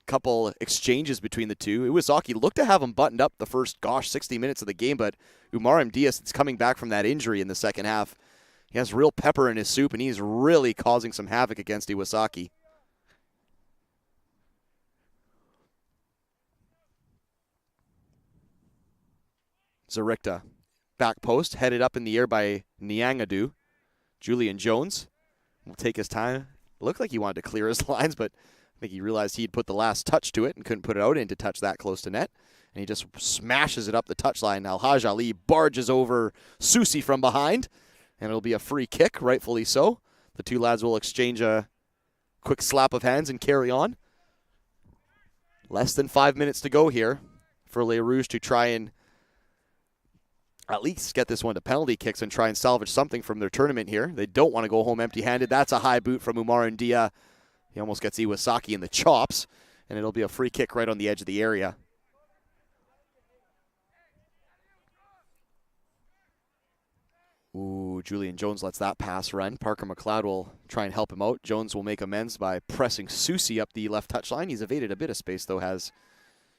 couple exchanges between the two. Iwazaki looked to have him buttoned up the first, 60 minutes of the game, but Umar Ndia is coming back from that injury in the second half. He has real pepper in his soup, and he's really causing some havoc against Iwazaki. Zarikta, back post, headed up in the air by Niangadu. Julian Jones will take his time. It looked like he wanted to clear his lines, but I think he realized he'd put the last touch to it and couldn't put it out in to touch that close to net. And he just smashes it up the touchline. El-Haj Ali barges over Susi from behind, and it'll be a free kick, rightfully so. The two lads will exchange a quick slap of hands and carry on. Less than 5 minutes to go here for Les Rouges to try and at least get this one to penalty kicks and try and salvage something from their tournament here. They don't want to go home empty-handed. That's a high boot from Umar Ndia. He almost gets Iwasaki in the chops, and it'll be a free kick right on the edge of the area. Ooh, Julian Jones lets that pass run. Parker McLeod will try and help him out. Jones will make amends by pressing Susi up the left touchline. He's evaded a bit of space, though, has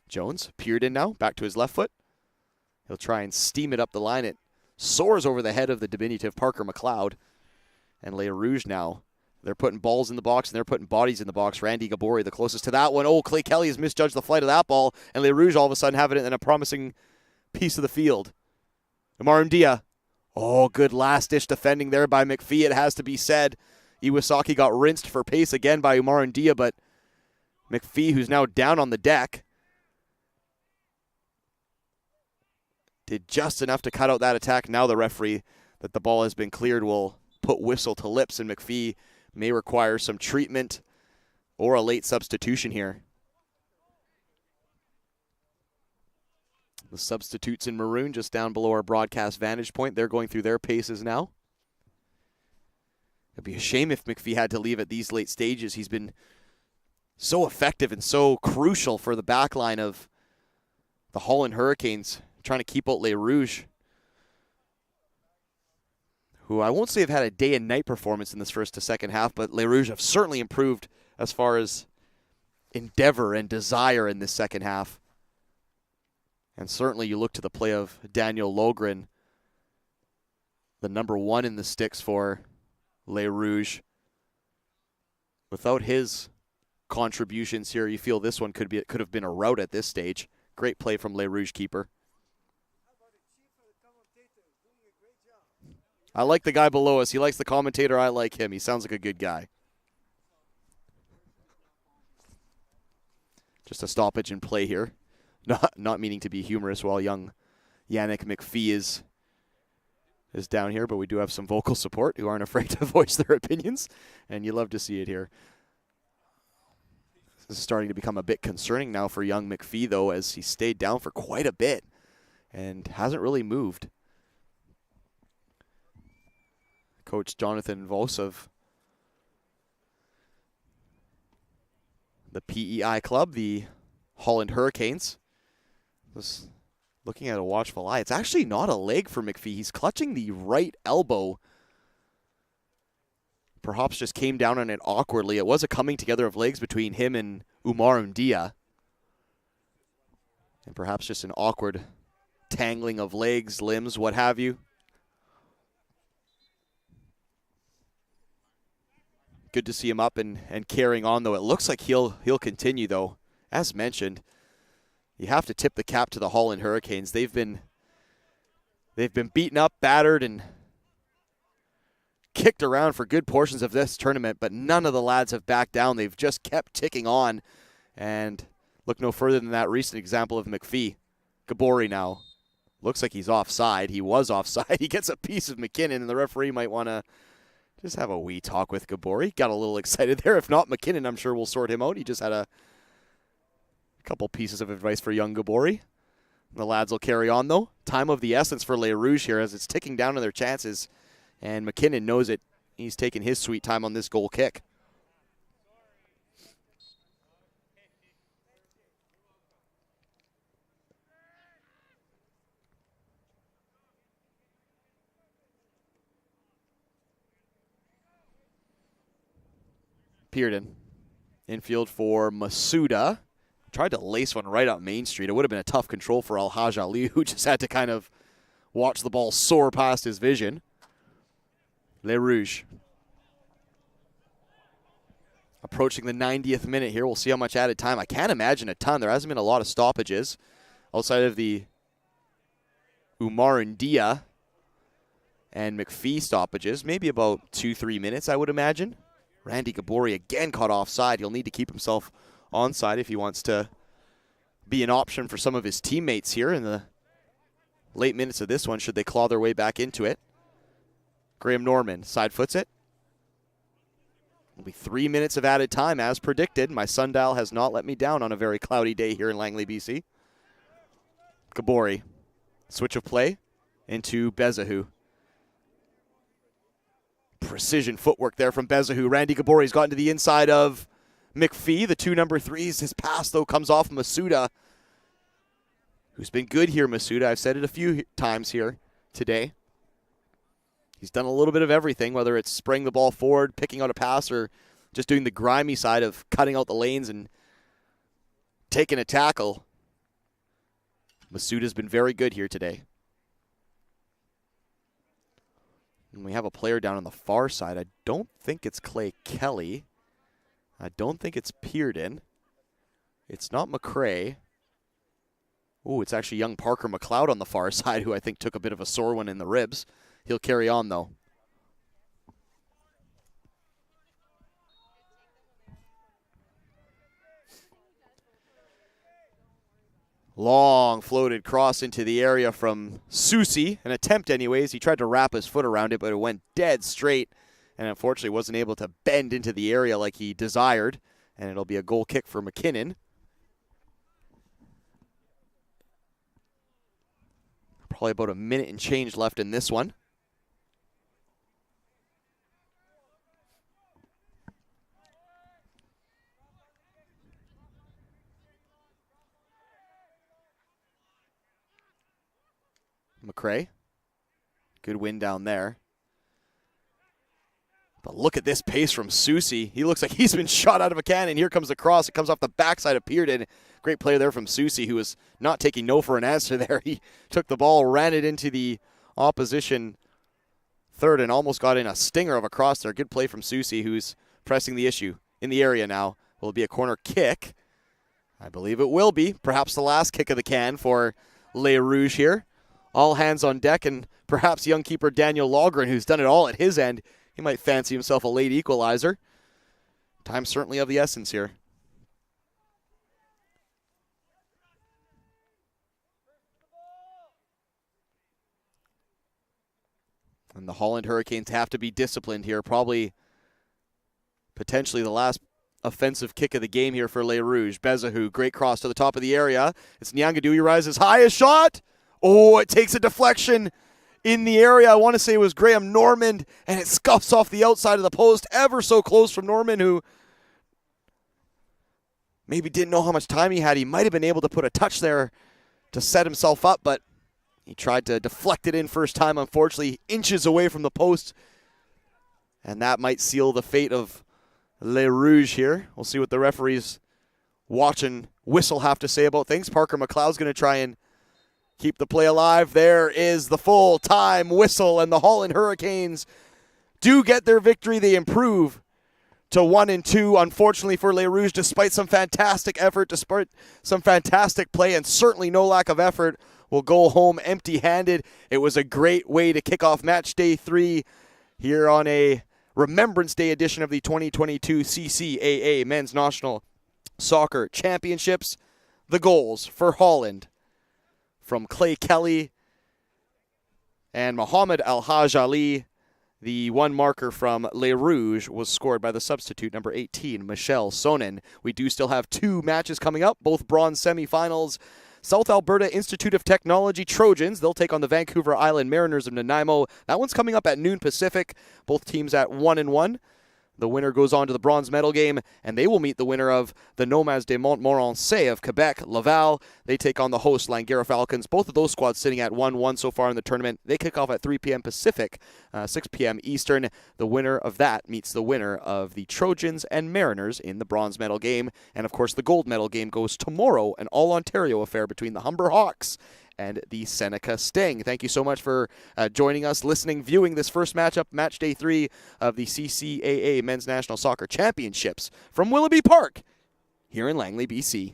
Jones. Peered in now, back to his left foot. He'll try and steam it up the line. It soars over the head of the diminutive Parker McLeod. And Les Rouges now, they're putting balls in the box and they're putting bodies in the box. Randy Gabori, the closest to that one. Oh, Clay Kelly has misjudged the flight of that ball. And Les Rouges all of a sudden have it in a promising piece of the field. Amar Ndia. Oh, good last-ditch defending there by McPhee, it has to be said. Iwasaki got rinsed for pace again by Umar Ndia, but McPhee, who's now down on the deck, did just enough to cut out that attack. Now the referee, that the ball has been cleared, will put whistle to lips, and McPhee may require some treatment or a late substitution here. The substitutes in maroon just down below our broadcast vantage point. They're going through their paces now. It'd be a shame if McPhee had to leave at these late stages. He's been so effective and so crucial for the back line of the Holland Hurricanes, trying to keep out Les Rouges, who I won't say have had a day and night performance in this first to second half, but Les Rouges have certainly improved as far as endeavor and desire in this second half. And certainly you look to the play of Daniel Logren, the number one in the sticks for Les Rouges. Without his contributions here, you feel this one could have been a rout at this stage. Great play from Les Rouges keeper. I like the guy below us. He likes the commentator. I like him. He sounds like a good guy. Just a stoppage in play here. Not meaning to be humorous while young Yannick McPhee is down here, but we do have some vocal support who aren't afraid to voice their opinions, and you love to see it here. This is starting to become a bit concerning now for young McPhee, though, as he stayed down for quite a bit and hasn't really moved. Coach Jonathan Vos of the PEI club, the Holland Hurricanes, was looking at a watchful eye. It's actually not a leg for McPhee. He's clutching the right elbow. Perhaps just came down on it awkwardly. It was a coming together of legs between him and Umar Ndia. And perhaps just an awkward tangling of legs, limbs, what have you. Good to see him up and carrying on, though. It looks like he'll continue, though. As mentioned, you have to tip the cap to the Holland Hurricanes. They've been beaten up, battered, and kicked around for good portions of this tournament, but none of the lads have backed down. They've just kept ticking on, and look no further than that recent example of McPhee. Gabori now. Looks like he's offside. He was offside. He gets a piece of McKinnon, and the referee might want to just have a wee talk with Gabori. Got a little excited there. If not, McKinnon, I'm sure, will sort him out. He just had a couple pieces of advice for young Gabori. The lads will carry on, though. Time of the essence for Les Rouges here as it's ticking down on their chances. And McKinnon knows it. He's taking his sweet time on this goal kick. Pearden. Infield for Masuda. Tried to lace one right up Main Street. It would have been a tough control for Al-Haj Ali, who just had to kind of watch the ball soar past his vision. Les Rouges. Approaching the 90th minute here. We'll see how much added time. I can't imagine a ton. There hasn't been a lot of stoppages outside of the Umar Ndia and McPhee stoppages. Maybe about 2-3 minutes, I would imagine. Randy Gabori again caught offside. He'll need to keep himself onside if he wants to be an option for some of his teammates here in the late minutes of this one, should they claw their way back into it. Graham Norman side foots it. It'll be 3 minutes of added time as predicted. My sundial has not let me down on a very cloudy day here in Langley, BC. Gabori. Switch of play into Bezahu. Precision footwork there from Bezahu. Randy Gabori's gotten to the inside of McPhee. The 2 number 3s. His pass, though, comes off Masuda, who's been good here, Masuda. I've said it a few times here today. He's done a little bit of everything, whether it's spraying the ball forward, picking out a pass, or just doing the grimy side of cutting out the lanes and taking a tackle. Masuda's been very good here today. And we have a player down on the far side. I don't think it's Clay Kelly. I don't think it's Pearden. It's not McCrae. Oh, it's actually young Parker McLeod on the far side, who I think took a bit of a sore one in the ribs. He'll carry on, though. Long floated cross into the area from Susi. An attempt anyways. He tried to wrap his foot around it, but it went dead straight. And unfortunately wasn't able to bend into the area like he desired. And it'll be a goal kick for McKinnon. Probably about a minute and change left in this one. McCrae. Good win down there. But look at this pace from Susi. He looks like he's been shot out of a cannon. Here comes the cross. It comes off the backside of Pearden. Great play there from Susi, who was not taking no for an answer there. He took the ball, ran it into the opposition third, and almost got in a stinger of a cross there. Good play from Susi, who's pressing the issue in the area now. Will it be a corner kick? I believe it will be. Perhaps the last kick of the can for Les Rouges here. All hands on deck, and perhaps young keeper Daniel Logren, who's done it all at his end. He might fancy himself a late equalizer. Time certainly of the essence here. And the Holland Hurricanes have to be disciplined here. Probably, potentially the last offensive kick of the game here for Les Rouges. Bezahu, great cross to the top of the area. It's Nyangadou. He rises high, a shot. Oh, it takes a deflection in the area. I want to say it was Graham Norman, and it scuffs off the outside of the post. Ever so close from Norman, who maybe didn't know how much time he had. He might have been able to put a touch there to set himself up, but he tried to deflect it in first time, unfortunately, inches away from the post. And that might seal the fate of Les Rouges here. We'll see what the referees watch and whistle have to say about things. Parker McLeod's going to try and keep the play alive. There is the full-time whistle, and the Holland Hurricanes do get their victory. They improve to 1-2. Unfortunately for Les Rouges, despite some fantastic effort, despite some fantastic play, and certainly no lack of effort, will go home empty-handed. It was a great way to kick off match day 3 here on a Remembrance Day edition of the 2022 CCAA Men's National Soccer Championships. The goals for Holland from Clay Kelly and Mohamed Al-Haj Ali. The one marker from Les Rouges was scored by the substitute, number 18, Michel Sonnen. We do still have 2 matches coming up, both bronze semifinals. South Alberta Institute of Technology Trojans, they'll take on the Vancouver Island Mariners of Nanaimo. That one's coming up at noon Pacific. Both teams at 1-1. The winner goes on to the bronze medal game, and they will meet the winner of the Nomads de Montmorency of Quebec, Laval. They take on the host, Langara Falcons. Both of those squads sitting at 1-1 so far in the tournament. They kick off at 3 p.m. Pacific, 6 p.m. Eastern. The winner of that meets the winner of the Trojans and Mariners in the bronze medal game. And, of course, the gold medal game goes tomorrow, an all-Ontario affair between the Humber Hawks and the Seneca Sting. Thank you so much for joining us, listening, viewing this first matchup, match day 3 of the CCAA Men's National Soccer Championships from Willoughby Park here in Langley, BC.